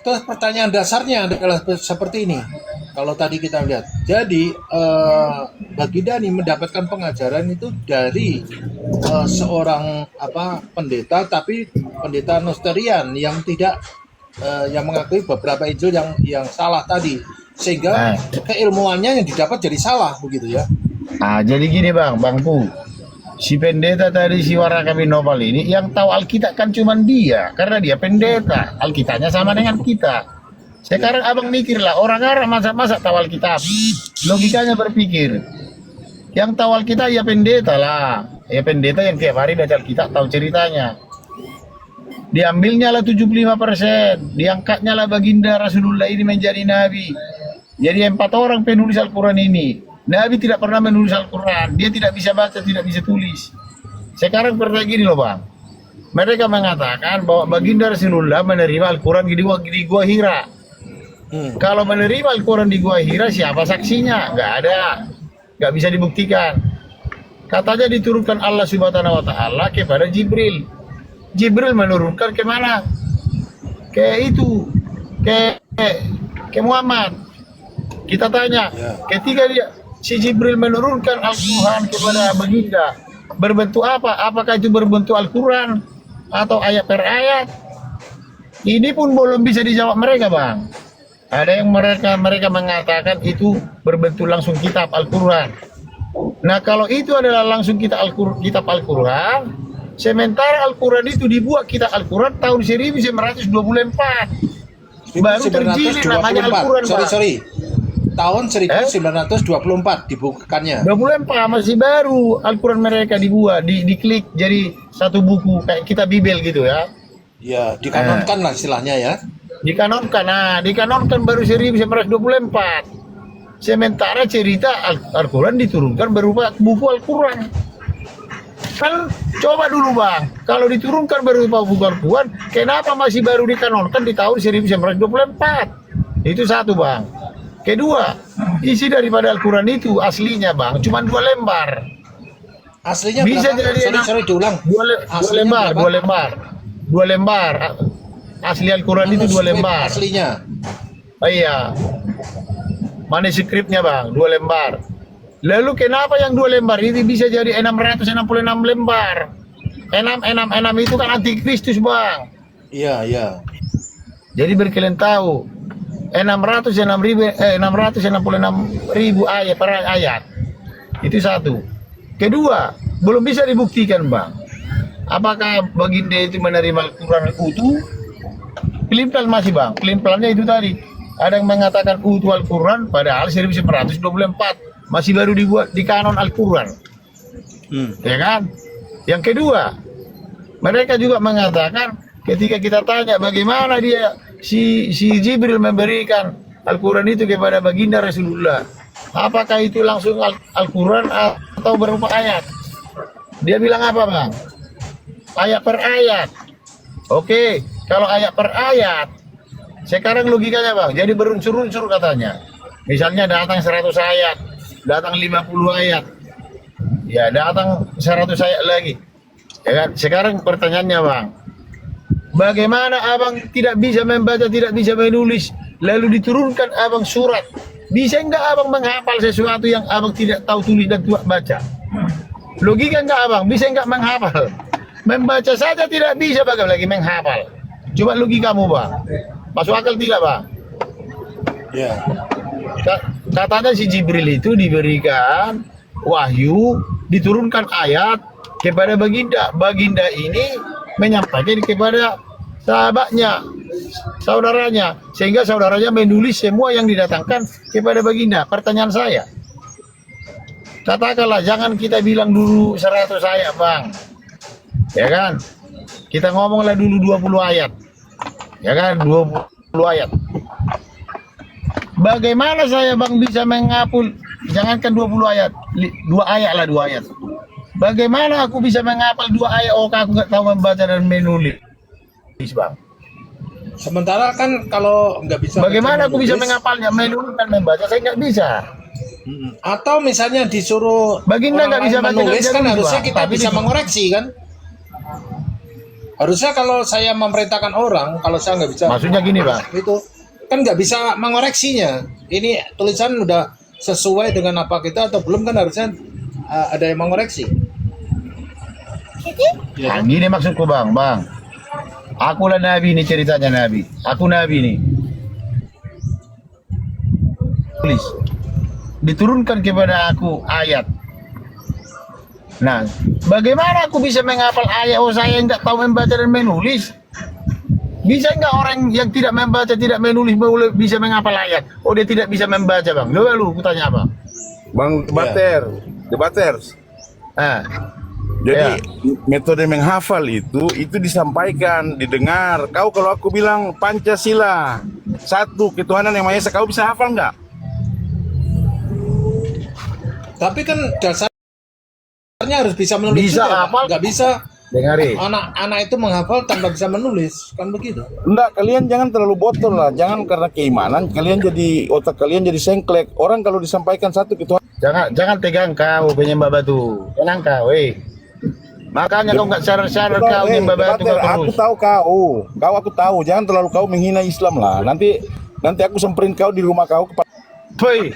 Terus pertanyaan dasarnya adalah seperti ini. Kalau tadi kita lihat, jadi baginda ini mendapatkan pengajaran itu dari seorang pendeta, tapi pendeta Nestorian yang tidak yang mengakui beberapa Injil yang salah tadi, sehingga keilmuannya yang didapat jadi salah begitu ya. Nah, jadi gini bang Pu, si pendeta tadi si Warakabi Novel ini yang tahu Alkitab kan cuma dia, karena dia pendeta, Alkitabnya sama dengan kita. Sekarang abang mikirlah, orang Arab masa tahu Alkitab, logikanya berpikir, yang tahu Alkitab ya pendeta lah, ya pendeta yang tiap hari baca Alkitab tahu ceritanya. Diambilnya lah 75%, diangkatnya lah baginda Rasulullah ini menjadi nabi. Jadi 4 orang penulis Al-Quran ini. Nabi tidak pernah menulis Al-Quran, dia tidak bisa baca, tidak bisa tulis. Sekarang pertanyaan gini loh bang, mereka mengatakan bahwa baginda Rasulullah menerima Al-Quran di Gua Hira. Kalau menerima Al-Quran di Gua Hira, siapa saksinya? Nggak ada, nggak bisa dibuktikan. Katanya diturunkan Allah Subhanahu Wa Taala kepada Jibril. Jibril menurunkan ke mana? Ke Muhammad. Kita tanya, ketika si Jibril menurunkan Al-Quran kepada baginda, berbentuk apa? Apakah itu berbentuk Al-Quran atau ayat per ayat? Ini pun belum bisa dijawab mereka bang. Ada yang mereka mengatakan itu berbentuk langsung kitab Al-Quran. Nah kalau itu adalah langsung kitab Al-Quran, sementara Al-Quran itu dibuat kitab Al-Quran tahun 1924. Baru terjadi namanya Al-Quran. Sorry. Tahun 1924 dibukukannya. 24 masih baru Al-Quran mereka dibuat, diklik jadi satu buku kayak kitab Bibel gitu ya. Ya, dikanonkan lah istilahnya ya. Dikanonkan baru 1924. Sementara cerita Al-Quran diturunkan berupa buku Al-Quran. Kan coba dulu bang, kalau diturunkan berupa buku Al-Quran, kenapa masih baru dikanonkan di tahun 1924? Itu satu bang. Kedua, isi daripada Al-Quran itu aslinya bang, cuma 2 lembar. Aslinya bisa berapa? jadi Sorry diulang. 2 lembar. Asli Al-Quran itu 2 lembar. Aslinya. Oh iya. Manuskripnya bang, 2 lembar. Lalu kenapa yang 2 lembar ini bisa jadi 666 lembar? 666 itu kan antikristus bang. Iya. Jadi berkalian tahu, 666.000 ayat per ayat. Itu satu. Kedua, belum bisa dibuktikan, Bang. Apakah baginda itu menerima Al-Quran utuh? Pelin-pelan masih, Bang. Pelin-pelannya itu tadi. Ada yang mengatakan utuh Al-Quran padahal 1924 masih baru dibuat di kanon Al-Quran. Ya kan? Yang kedua, mereka juga mengatakan ketika kita tanya bagaimana dia si Jibril memberikan Al-Quran itu kepada baginda Rasulullah, apakah itu langsung Al-Quran atau berupa ayat? Dia bilang apa, Bang? Ayat per ayat. Oke, kalau ayat per ayat, sekarang logikanya, Bang, jadi berunsur-unsur katanya. Misalnya datang 100 ayat, datang 50 ayat, ya datang 100 ayat lagi. Ya kan? Sekarang pertanyaannya, Bang, bagaimana Abang tidak bisa membaca, tidak bisa menulis, lalu diturunkan Abang surat? Bisa enggak Abang menghafal sesuatu yang Abang tidak tahu tulis dan baca? Logika enggak, Abang? Bisa enggak menghafal? Membaca saja tidak bisa, bagaimana lagi menghafal? Coba logikamu, Bang. Masuk akal tidak, Bang? Ya. Katanya si Jibril itu diberikan wahyu, diturunkan ayat kepada baginda. Baginda ini menyampaikan kepada sahabatnya, saudaranya, sehingga saudaranya menulis semua yang didatangkan kepada baginda. Pertanyaan saya, katakanlah jangan kita bilang dulu 100 ayat, Bang, ya kan? Kita ngomonglah dulu 20 ayat, ya kan? 20 ayat. Bagaimana saya, Bang, bisa menghafal, jangankan 20 ayat, 2 ayat lah, 2 ayat. Bagaimana aku bisa menghafal 2 ayat, oh aku nggak tahu membaca dan menulis, Bang? Sementara kan kalau nggak bisa Bagaimana baca aku bisa menulis, menghafalnya, menulis dan membaca? Saya nggak bisa. atau misalnya disuruh Baginda orang nggak bisa lain baca menulis dan kan menulis, harusnya Bang. kita Tapi bisa mengoreksi kan? Harusnya kalau saya memerintahkan orang, kalau saya nggak bisa, Maksudnya gini, Bang. itu kan nggak bisa mengoreksinya. Ini tulisan udah sesuai dengan apa kita atau belum, kan harusnya ada yang mengoreksi. Nah, gini maksudku, Bang. Aku lah Nabi ini, ceritanya Nabi. Aku Nabi ini. Tulis. Diturunkan kepada aku ayat. Nah, bagaimana aku bisa menghafal ayat? Oh, saya nggak tahu membaca dan menulis. Bisa nggak orang yang tidak membaca, tidak menulis bisa menghafal ayat? Oh, dia tidak bisa membaca, Bang. Lalu aku tanya, Bang. Bang debaters. Ah, Jadi metode menghafal itu disampaikan, didengar. Kau kalau aku bilang Pancasila, satu ketuhanan yang Maha Esa, kau bisa hafal nggak? Tapi kan dasarnya harus bisa menulis Bisa juga, hafal. nggak bisa dengarin. anak-anak itu menghafal tanpa bisa menulis, kan begitu? Enggak, kalian jangan terlalu botol lah. Jangan karena keimanan kalian jadi otak kalian jadi sengklek. Orang kalau disampaikan satu ketuhanan, Jangan tegang kau penyembah batu. Tenang kau, Makanya kau nggak share-share kau nyembah batu kau aku terus. tahu aku tahu. Jangan terlalu kau menghina Islam lah. Nanti aku semperin kau di rumah kau. Woi,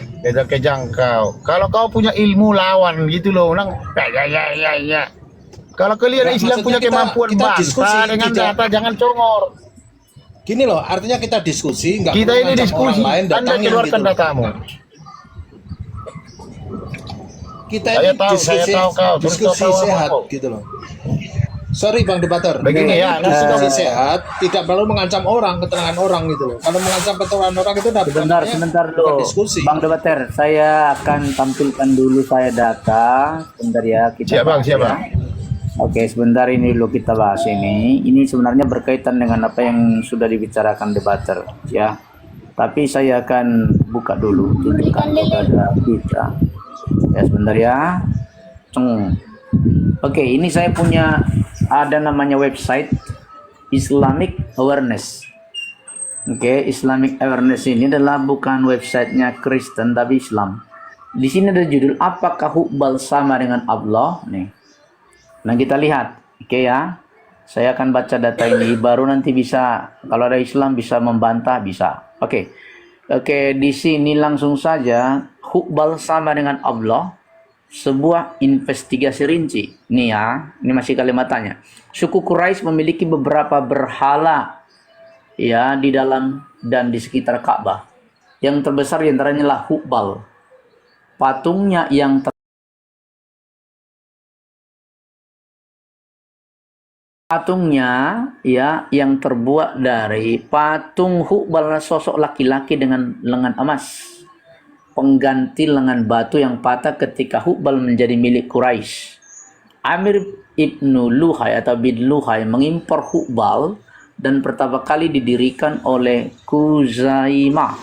kejang kau. Kalau kau punya ilmu lawan gitu loh, ya. Kalau kalian Nggak, Islam punya maksudnya kemampuan kita diskusi, bantah dengan tidak- data, jangan congor. Gini loh, artinya kita diskusi, nggak Kita perlu ini ngajak diskusi, orang lain Anda datangin keluarkan gitu. datamu. Kita Saya ini tahu, diskusi, saya tahu kau, terus diskusi kau tahu sehat apa? gitu loh. Sorry Bang Debater, Begini ya, diskusi sehat tidak perlu mengancam orang, keterangan orang gitu loh. Kalau mengancam keterangan orang itu udah Sebentar bukan dulu, diskusi. Bang Debater, saya akan tampilkan dulu saya data. Sebentar ya, kita Siap, Bang, bahas siap, ya. Bang. Oke, sebentar ini dulu kita bahas ini. Ini sebenarnya berkaitan dengan apa yang sudah dibicarakan Debater, ya. Tapi saya akan buka dulu, tunjukkan kepada kita. Ya, sebentar ya. Oke, ini saya punya ada namanya website Islamic Awareness. Oke, Islamic Awareness ini adalah bukan websitenya Kristen tapi Islam. Di sini ada judul apakah hubal sama dengan Allah nih. Nah, kita lihat. Oke ya. Saya akan baca data ini baru nanti bisa kalau ada Islam bisa membantah bisa. Oke. Oke, di sini langsung saja hubal sama dengan Allah. Sebuah investigasi rinci. Nih ya, ini masih kalimatannya. Suku Quraisy memiliki beberapa berhala ya di dalam dan di sekitar Ka'bah. Yang terbesar di antaranya adalah Hubal. Patungnya ya yang terbuat dari patung Hubal, sosok laki-laki dengan lengan emas, pengganti lengan batu yang patah ketika Hubal menjadi milik Quraisy. Amir ibnu Luhai atau bin Luhai mengimpor Hubal dan pertama kali didirikan oleh Kuzaimah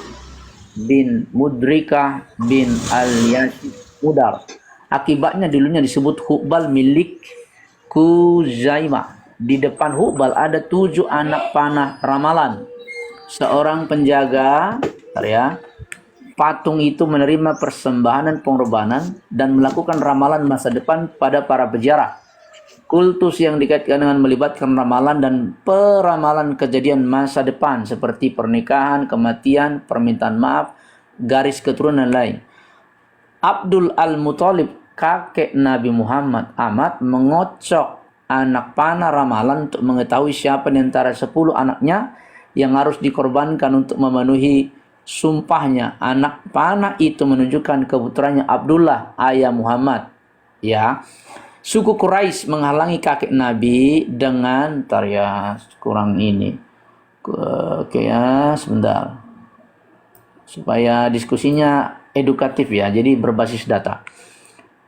bin Mudrikah bin al-Yazid Mudar. Akibatnya dulunya disebut Hubal milik Kuzaimah. Di depan Hubal ada 7 anak panah ramalan. Seorang penjaga, ya, patung itu menerima persembahan dan pengorbanan dan melakukan ramalan masa depan pada para peziarah. Kultus yang dikaitkan dengan melibatkan ramalan dan peramalan kejadian masa depan seperti pernikahan, kematian, permintaan maaf, garis keturunan lain. Abdul Al-Muthalib, kakek Nabi Muhammad, amat mengocok anak panah ramalan untuk mengetahui siapa di antara 10 anaknya yang harus dikorbankan untuk memenuhi sumpahnya. Anak panah itu menunjukkan keputusannya Abdullah, ayah Muhammad. Ya, suku Quraisy menghalangi kakek Nabi dengan Oke ya, sebentar. Supaya diskusinya edukatif ya, jadi berbasis data.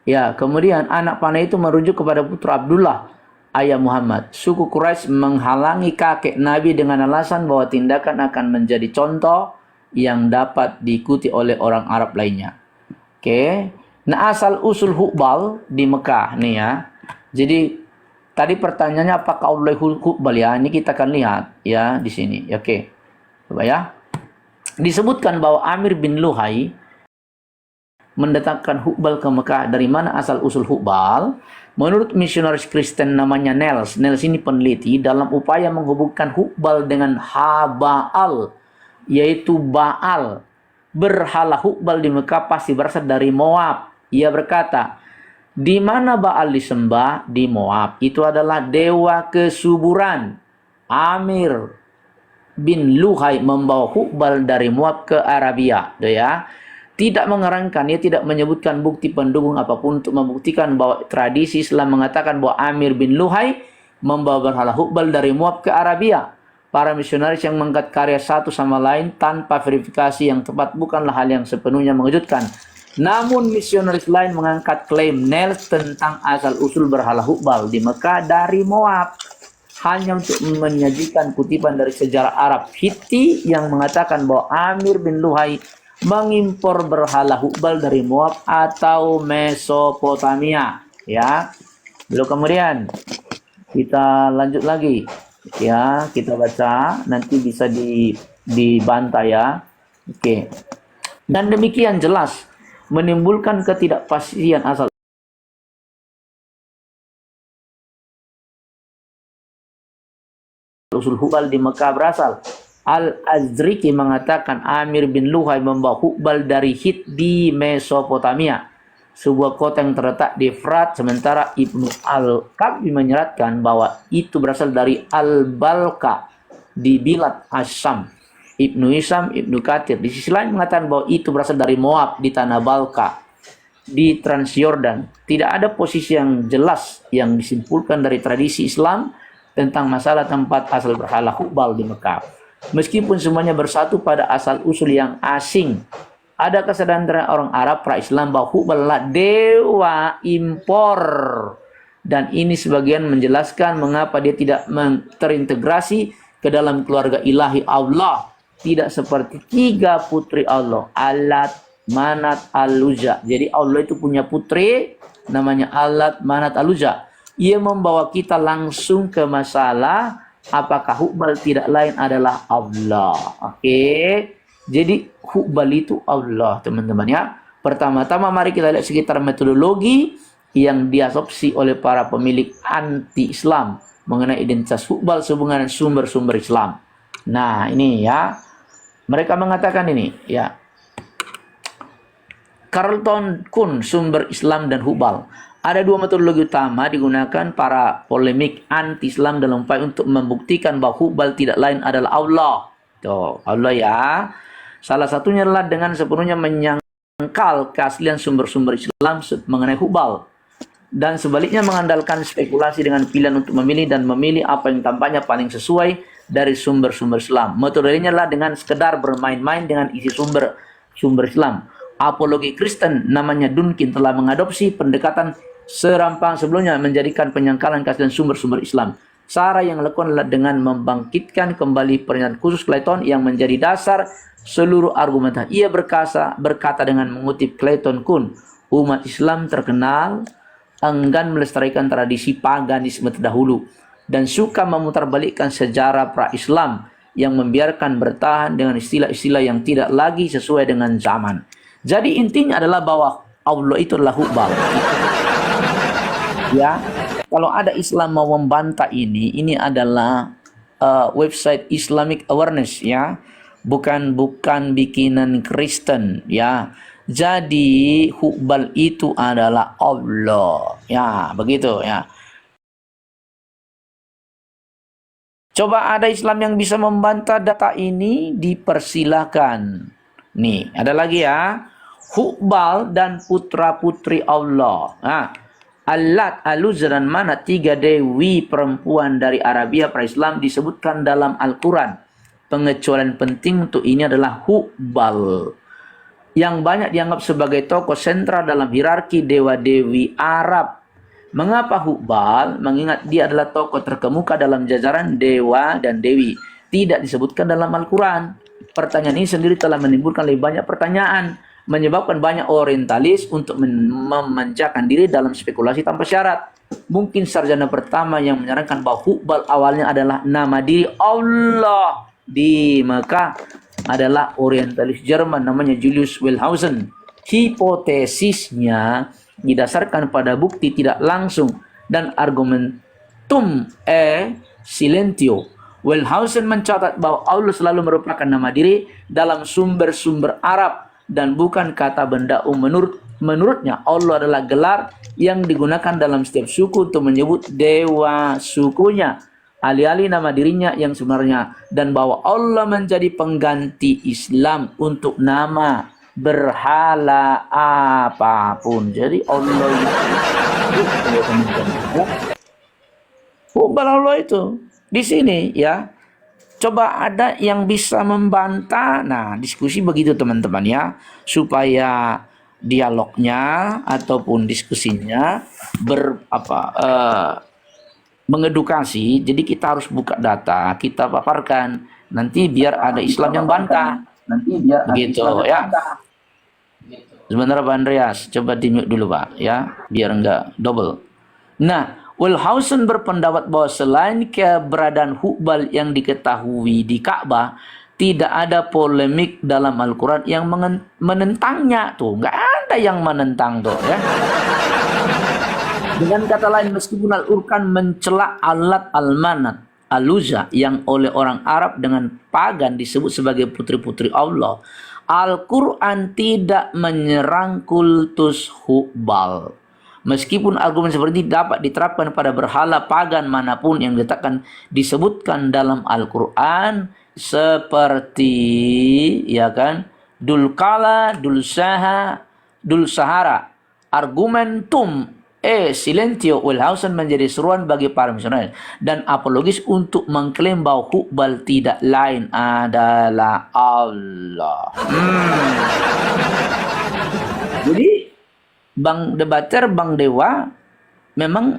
Ya, kemudian anak panah itu merujuk kepada putra Abdullah, ayah Muhammad. Suku Quraisy menghalangi kakek Nabi dengan alasan bahwa tindakan akan menjadi contoh yang dapat diikuti oleh orang Arab lainnya. Oke. Nah, asal usul Hubal di Mekah nih ya. Jadi tadi pertanyaannya apakah Allah Hubal ya? Ini kita akan lihat ya di sini. Oke. Coba ya. Disebutkan bahwa Amir bin Luhai mendatangkan Hubal ke Mekah. Dari mana asal usul Hubal? Menurut misionaris Kristen namanya Nels ini peneliti, dalam upaya menghubungkan Hubal dengan Haba'al, yaitu Baal, berhala Hubal di Mekah pasti berasal dari Moab. Ia berkata, di mana Baal disembah? Di Moab. Itu adalah dewa kesuburan. Amir bin Luhai membawa Hubal dari Moab ke Arabia. Ya. Tidak mengerangkan, ia tidak menyebutkan bukti pendukung apapun untuk membuktikan bahwa tradisi Islam mengatakan bahwa Amir bin Luhai membawa berhala Hubal dari Moab ke Arabia. Para misionaris yang mengangkat karya satu sama lain tanpa verifikasi yang tepat bukanlah hal yang sepenuhnya mengejutkan. Namun misionaris lain mengangkat klaim Nels tentang asal-usul berhala Hubal di Mekah dari Moab hanya untuk menyajikan kutipan dari sejarah Arab Hiti yang mengatakan bahwa Amir bin Luhai mengimpor berhala Hubal dari Moab atau Mesopotamia. Ya. Lalu kemudian kita lanjut lagi. Ya, kita baca nanti bisa dibantah ya. Oke. Dan demikian jelas menimbulkan ketidakpastian asal usul Hubal di Mekah berasal. Al-Azriki mengatakan Amir bin Luhai membawa Hubal dari Hit di Mesopotamia, sebuah kota yang terletak di Frat, sementara Ibnu Al-Kabi menyeratkan bahwa itu berasal dari Al-Balka di Bilad Asyam. Ibnu Hisam, Ibnu Katsir di sisi lain mengatakan bahwa itu berasal dari Moab di tanah Balka di Transyordan. Tidak ada posisi yang jelas yang disimpulkan dari tradisi Islam tentang masalah tempat asal berhala Hubal di Mekah. Meskipun semuanya bersatu pada asal usul yang asing, ada kesadaran dari orang Arab pra-Islam bahwa Hubal adalah dewa impor. Dan ini sebagian menjelaskan mengapa dia tidak terintegrasi ke dalam keluarga ilahi Allah. Tidak seperti 3 putri Allah, Allat, Manat, Al-Uzza. Jadi Allah itu punya putri namanya Allat, Manat, Al-Uzza. Ia membawa kita langsung ke masalah apakah Hubal tidak lain adalah Allah. Oke. Jadi Hubal itu Allah, teman-teman ya. Pertama-tama mari kita lihat sekitar metodologi yang diadopsi oleh para pemilik anti-Islam mengenai identitas Hubal sehubungan dengan sumber-sumber Islam. Nah, ini ya. Mereka mengatakan ini ya. Carlton Kuhn, sumber Islam dan Hubal. Ada 2 metodologi utama digunakan para polemik anti-Islam dalam upaya untuk membuktikan bahwa Hubal tidak lain adalah Allah. Tuh, Allah ya. Salah satunya adalah dengan sepenuhnya menyangkal keaslian sumber-sumber Islam mengenai hubal. Dan sebaliknya mengandalkan spekulasi dengan pilihan untuk memilih dan memilih apa yang tampaknya paling sesuai dari sumber-sumber Islam. Metodenya adalah dengan sekedar bermain-main dengan isi sumber Islam. Apologi Kristen namanya Dunkin telah mengadopsi pendekatan serampang sebelumnya menjadikan penyangkalan keaslian sumber-sumber Islam. Cara yang dilakukan adalah dengan membangkitkan kembali pernyataan khusus Clayton yang menjadi dasar seluruh argumentasi. Ia berkata dengan mengutip Clayton Kun, umat Islam terkenal enggan melestarikan tradisi paganisme terdahulu dan suka memutarbalikkan sejarah pra-Islam yang membiarkan bertahan dengan istilah-istilah yang tidak lagi sesuai dengan zaman. Jadi intinya adalah bahwa Allah itu adalah hubal. Ya, kalau ada Islam mau membantah ini adalah website Islamic Awareness ya, bukan bikinan Kristen ya. Jadi hubal itu adalah Allah ya, begitu ya. Coba ada Islam yang bisa membantah data ini, dipersilakan. Nih, ada lagi ya. Hubal dan putra-putri Allah. Nah, Allat, Al-Uzza dan Manat, 3 dewi perempuan dari Arabia pra-Islam disebutkan dalam Al-Quran. Pengecualian penting untuk ini adalah hubal, yang banyak dianggap sebagai tokoh sentral dalam hierarki dewa-dewi Arab. Mengapa hubal? Mengingat dia adalah tokoh terkemuka dalam jajaran dewa dan dewi. Tidak disebutkan dalam Al-Quran. Pertanyaan ini sendiri telah menimbulkan lebih banyak pertanyaan, menyebabkan banyak orientalis untuk memanjakan diri dalam spekulasi tanpa syarat. Mungkin sarjana pertama yang menyarankan bahwa hubal awalnya adalah nama diri Allah di Mekah adalah orientalis Jerman namanya Julius Wellhausen. Hipotesisnya didasarkan pada bukti tidak langsung dan argumentum silentio. Wellhausen mencatat bahwa Allah selalu merupakan nama diri dalam sumber-sumber Arab dan bukan kata benda. Menurutnya Allah adalah gelar yang digunakan dalam setiap suku untuk menyebut dewa sukunya, alih-alih nama dirinya yang sebenarnya, dan bahwa Allah menjadi pengganti Islam untuk nama berhala apapun. Jadi Allah itu hubal Allah itu di sini ya. Coba ada yang bisa membantah. Nah, diskusi begitu teman-teman ya, supaya dialognya ataupun diskusinya mengedukasi. Jadi kita harus buka data, kita paparkan. Nanti biar ada Islam yang bantah. Begitu ya. Sebentar Pak Andreas, coba di-mute dulu Pak ya, biar enggak double. Nah, Wellhausen berpendapat bahwa selain keberadaan hubal yang diketahui di Ka'bah, tidak ada polemik dalam Al-Quran yang menentangnya. Tuh, nggak ada yang menentang tuh ya. Dengan kata lain, meskipun Al-Quran mencela Allat, Al-Manat, Al-Uzza yang oleh orang Arab dengan pagan disebut sebagai putri-putri Allah, Al-Quran tidak menyerang kultus hubal. Meskipun argumen seperti ini dapat diterapkan pada berhala pagan manapun yang disebutkan dalam Al-Quran, seperti ya kan, Dulkala, Dulsahara, argumentum silentio Wellhausen menjadi seruan bagi para misionaris dan apologis untuk mengklaim bahwa hubal tidak lain adalah Allah. Jadi Bang Debater, Bang Dewa, memang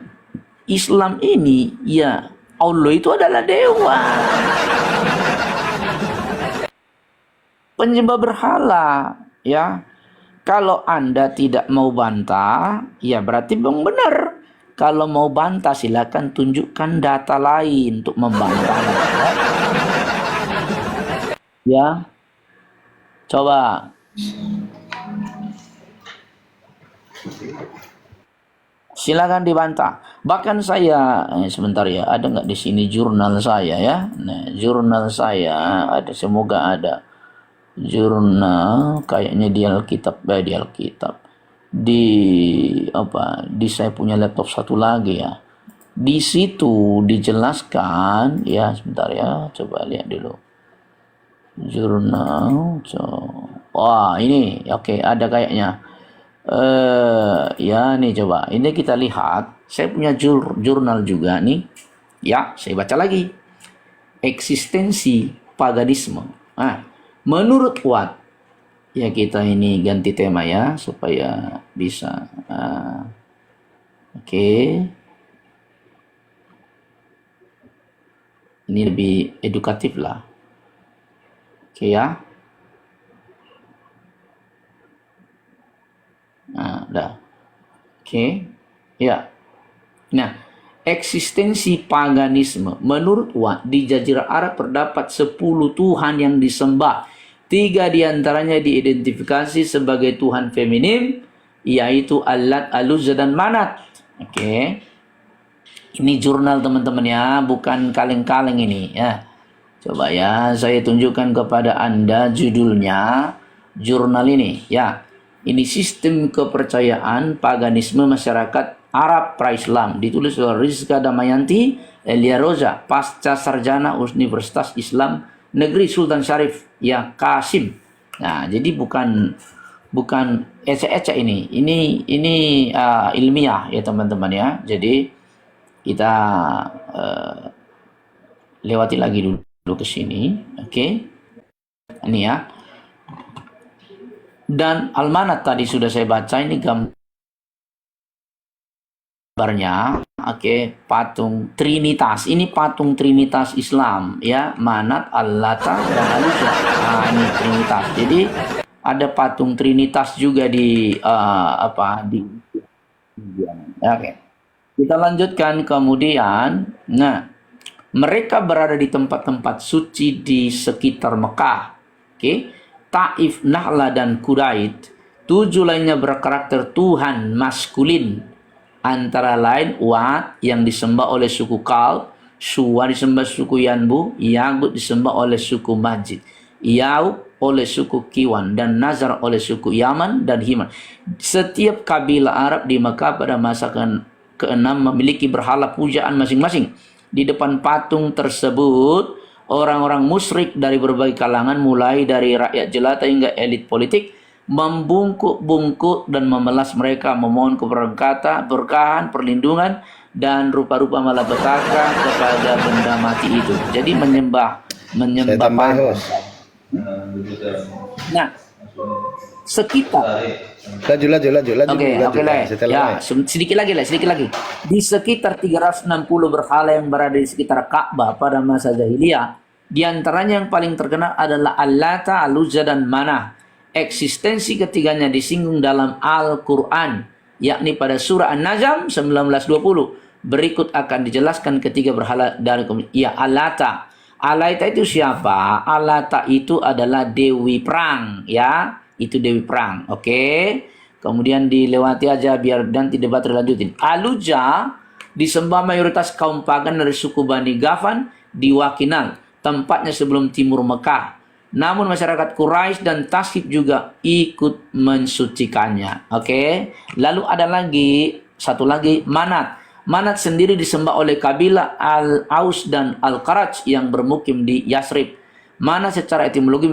Islam ini ya Allah itu adalah dewa, penyembah berhala ya. Kalau Anda tidak mau bantah, ya berarti Bang benar. Kalau mau bantah silakan tunjukkan data lain untuk membantah. Ya. Coba. Silakan dibantah. Bahkan saya sebentar ya, ada nggak di sini jurnal saya ya? Nah, jurnal saya ada, semoga ada jurnal kayaknya di Alkitab, di apa? Di saya punya laptop satu lagi ya. Di situ dijelaskan ya, sebentar ya, coba lihat dulu. Jurnal. Wah, ini oke, ada kayaknya. Ya nih coba. Ini kita lihat. Saya punya jurnal juga nih. Ya, saya baca lagi. Eksistensi paganisme. Menurut Watt, ya kita ini ganti tema ya supaya bisa. Oke. Ini lebih edukatif lah. Oke ya. Nah, udah. Oke. Ya. Nah, eksistensi paganisme. Menurut Watt, di Jazirah Arab terdapat 10 Tuhan yang disembah. 3 diantaranya diidentifikasi sebagai Tuhan feminim, yaitu Allat, Al-Uzza, dan Manat. Oke. Ini jurnal teman-teman ya, bukan kaleng-kaleng ini ya. Coba ya, saya tunjukkan kepada Anda judulnya jurnal ini ya. Ini sistem kepercayaan paganisme masyarakat Arab pra-Islam, ditulis oleh Rizka Damayanti Elia Roza, pasca sarjana Universitas Islam Negeri Sultan Syarif ya Kasim. Nah, jadi bukan ecek-ecek ini. Ini ilmiah ya teman-teman ya. Jadi kita lewati lagi dulu ke sini. Oke. Ini ya. Dan Al-Manat tadi sudah saya baca, ini gambarnya. Oke, patung Trinitas. Ini patung Trinitas Islam ya, Manat, Al-Lata, dan Al-Uzza. Nah, ini Trinitas. Jadi ada patung Trinitas juga di Oke. Kita lanjutkan kemudian. Nah, mereka berada di tempat-tempat suci di sekitar Mekah. Oke. Taif, Nahla, dan Quraid. 7 lainnya berkarakter Tuhan maskulin. Antara lain Wat yang disembah oleh suku Kal, Suwa disembah suku Yanbu, Yagut disembah oleh suku Majid, Yaub oleh suku Kiwan, dan Nazar oleh suku Yaman dan Himan. Setiap kabilah Arab di Mekah pada masa ke-6 memiliki berhala pujaan masing-masing. Di depan patung tersebut, orang-orang musyrik dari berbagai kalangan, mulai dari rakyat jelata hingga elit politik, membungkuk-bungkuk dan memelas mereka, memohon keberkahan, perlindungan, dan rupa-rupa malapetaka kepada benda mati itu. Jadi menyembah patung. Nah, sekitar Lanjut. Oke lah. Ya, sedikit lagi. Di sekitar 360 berhala yang berada di sekitar Ka'bah pada masa jahiliyah. Di antaranya yang paling terkenal adalah Al-Lata, Al-Uzza, dan Manah. Eksistensi ketiganya disinggung dalam Al-Quran, yakni pada surah An-Najm 19:20. Berikut akan dijelaskan ketiga berhala dari ya Al-Lata. Al-Lata itu siapa? Al-Lata itu adalah dewi perang ya. Itu dewi perang. Oke. Kemudian dilewati aja biar nanti debat lanjutin. Al-Uzza disembah mayoritas kaum pagan dari suku Bani Ghafan di Wakinal, tempatnya sebelum timur Mekah. Namun masyarakat Quraisy dan Tasib juga ikut mensucikannya. Oke. Lalu ada satu lagi Manat. Manat sendiri disembah oleh kabilah Al-Aus dan Al-Qaraj yang bermukim di Yasrib. Manat secara etimologi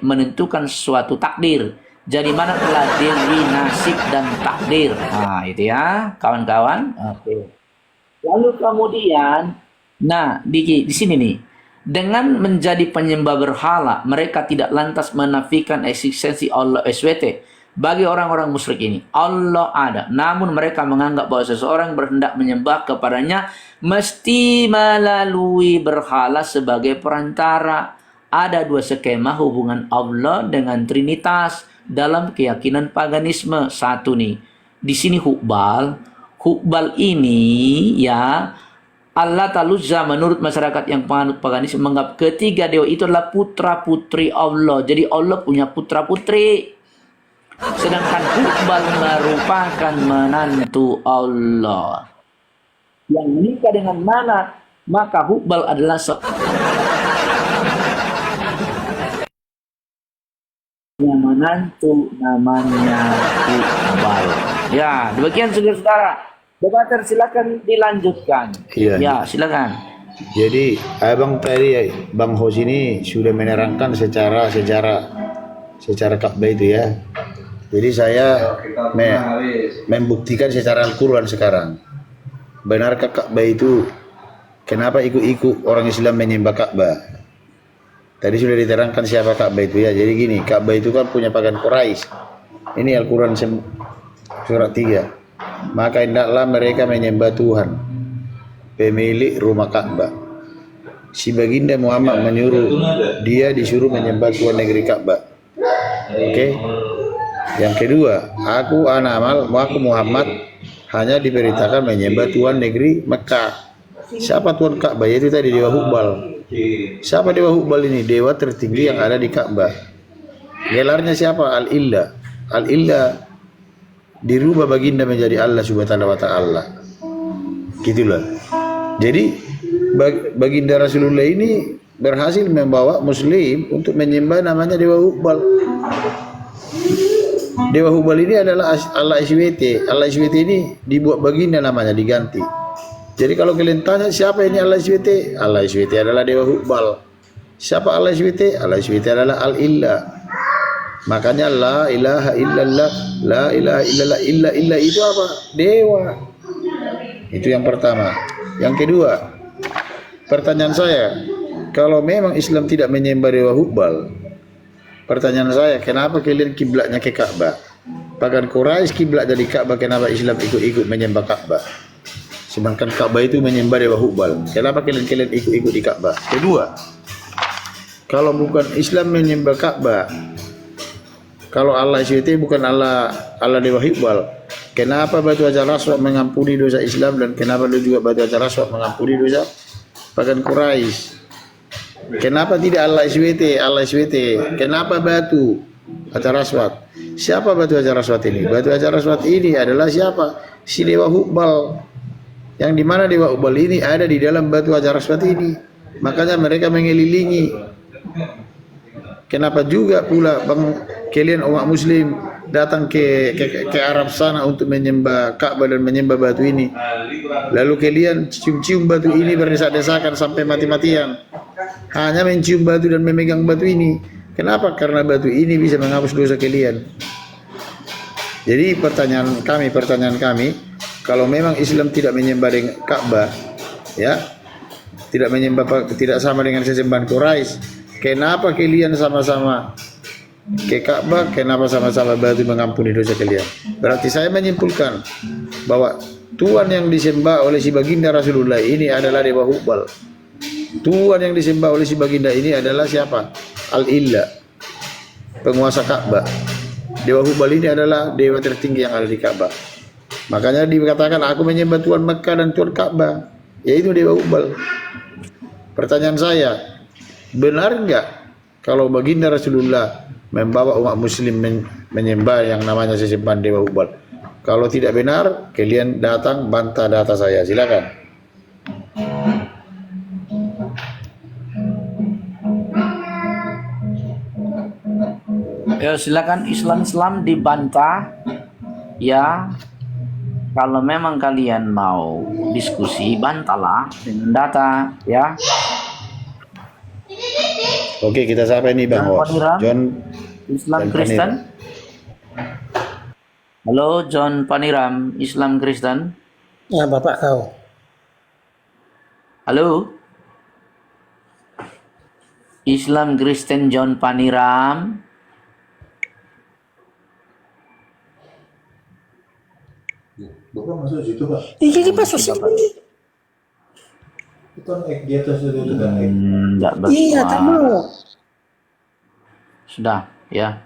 menentukan suatu takdir. Jadi Manat adalah dewi nasib dan takdir. Nah, itu ya, kawan-kawan. Oke. Lalu kemudian, nah di sini nih, dengan menjadi penyembah berhala, mereka tidak lantas menafikan eksistensi Allah SWT. Bagi orang-orang musyrik ini, Allah ada. Namun mereka menganggap bahwa seseorang berhendak menyembah kepadanya mesti melalui berhala sebagai perantara. Ada 2 skema hubungan Allah dengan Trinitas dalam keyakinan paganisme. Satu nih, di sini Hubal ini ya, Allah Al-Uzza menurut masyarakat yang penganut paganisme menganggap ketiga dewa itu adalah putra-putri Allah. Jadi Allah punya putra-putri. Sedangkan Hubal merupakan menantu Allah yang menikah dengan Manat. Maka Hubal adalah menantu namanya Hubal. Ya, demikian saudara-saudara. Debater silakan dilanjutkan. Iya. Ya, silakan. Jadi abang tadi Bang Hos ini sudah menerangkan secara Ka'bah itu ya. Jadi saya membuktikan secara Al-Quran sekarang. Benarkah Ka'bah itu, kenapa ikut-ikut orang Islam menyembah Ka'bah? Tadi sudah diterangkan siapa Ka'bah itu ya. Jadi gini, Ka'bah itu kan punya pagan Quraisy. Ini Al-Quran surat 3. Maka hendaklah mereka menyembah Tuhan, pemilik rumah Ka'bah. Si baginda Muhammad menyuruh, dia disuruh menyembah Tuhan negeri Ka'bah. Oke. Yang kedua, aku Muhammad hanya diperintahkan menyembah Tuhan negeri Mekah. Siapa Tuhan Ka'bah? Yaitu tadi Dewa Hubal. Siapa Dewa Hubal ini? Dewa tertinggi yang ada di Ka'bah. Gelarnya siapa? Al-Illah. Al-Illah dirubah baginda menjadi Allah Subhanahu wa ta'ala. Gitulah. Jadi baginda Rasulullah ini berhasil membawa muslim untuk menyembah namanya Dewa Hubal. Dewa Hubal ini adalah Allah SWT. Allah SWT ini dibuat baginda namanya, diganti. Jadi kalau kalian tanya siapa ini Allah SWT? Allah SWT adalah Dewa Hubal. Siapa Allah SWT? Allah SWT adalah Al-Illah. Makanya la ilaha illallah, la ilaha illallah, illallah itu apa? Dewa. Itu yang pertama. Yang kedua, pertanyaan saya, kalau memang Islam tidak menyembah Dewa Hubal, pertanyaan saya, kenapa kalian kiblatnya ke Ka'bah? Pagan Quraisy kiblat dari Ka'bah, kenapa Islam ikut-ikut menyembah Ka'bah? Sedangkan Ka'bah itu menyembah Dewa Hubal. Kenapa kalian ikut-ikut di Ka'bah? Kedua, kalau bukan Islam menyembah Ka'bah, kalau Allah SWT bukan Allah Dewa Hubal, kenapa batu hajar aswad mengampuni dosa Islam, dan kenapa juga batu hajar aswad mengampuni dosa pagan Quraisy? Kenapa tidak Allah SWT? Kenapa batu hajar aswad? Siapa batu hajar aswad ini? Batu hajar aswad ini adalah siapa? Si Dewa Hubal. Yang dimana Dewa Hubal ini ada di dalam batu hajar aswad ini. Makanya mereka mengelilingi. Kenapa juga pula kalian umat muslim datang ke Arab sana untuk menyembah Ka'bah dan menyembah batu ini, lalu kalian cium-cium batu ini berdesak-desakan sampai mati-matian, hanya mencium batu dan memegang batu ini. Kenapa? Karena batu ini bisa menghapus dosa kalian. Jadi pertanyaan kami, kalau memang Islam tidak menyembah dengan Ka'bah, ya, tidak sama dengan sesembahan Quraisy, kenapa kalian sama-sama ke Ka'bah? Kenapa sama-sama batu mengampuni dosa kalian? Berarti saya menyimpulkan bahwa Tuhan yang disembah oleh si baginda Rasulullah ini adalah Dewa Hubal. Tuhan yang disembah oleh si baginda ini adalah siapa? Al-Illah, penguasa Ka'bah. Dewa Hubal ini adalah dewa tertinggi yang ada di Ka'bah. Makanya dikatakan aku menyembah Tuhan Mekah dan Tuhan Ka'bah, yaitu Dewa Hubal. Pertanyaan saya, benar enggak kalau baginda Rasulullah membawa umat muslim menyembah yang namanya sesembahan Dewa Hubal? Kalau tidak benar, kalian datang bantah data saya. Silakan. Ya, silakan Islam dibantah. Ya, kalau memang kalian mau diskusi, bantahlah dengan data, ya. Oke, kita sampai nih Bang Hos. John Islam dan Kristen. Halo, John Paniram, Islam Kristen. Ya, Bapak tahu. Halo. Islam Kristen John Paniram. Bapak masuk situ, Pak. Iya, masuk sih. Itu naik di atas itu kan naik. Enggak Iya, tak mau. Sudah, ya.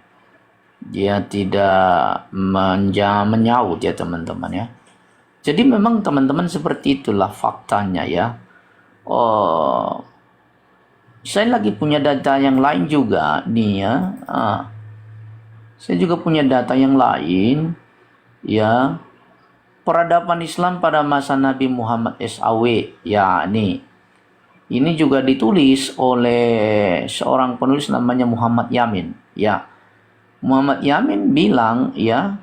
Dia tidak menyaut ya teman-teman ya. Jadi memang teman-teman seperti itulah faktanya ya. Oh, saya lagi punya data yang lain juga nih ya. Saya juga punya data yang lain ya. Peradaban Islam pada masa Nabi Muhammad SAW ya, nih ini juga ditulis oleh seorang penulis namanya Muhammad Yamin ya. Muhammad Yamin bilang ya,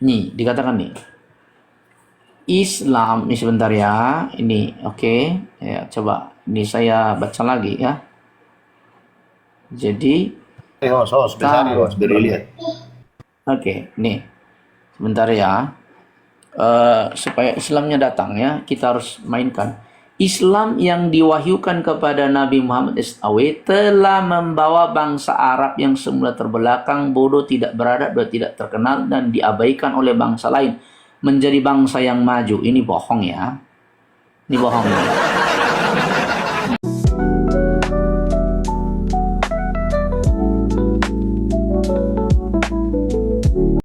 nih dikatakan nih, Islam ini sebentar ya. Ini oke. Ya, coba ini saya baca lagi ya. Jadi Host, besar host, biar lihat. oke, nih. Sebentar ya. Supaya Islamnya datang ya, kita harus mainkan. Islam yang diwahyukan kepada Nabi Muhammad SAW telah membawa bangsa Arab yang semula terbelakang, bodoh, tidak beradab, dan tidak terkenal, dan diabaikan oleh bangsa lain menjadi bangsa yang maju. Ini bohong ya. Ini bohong ya.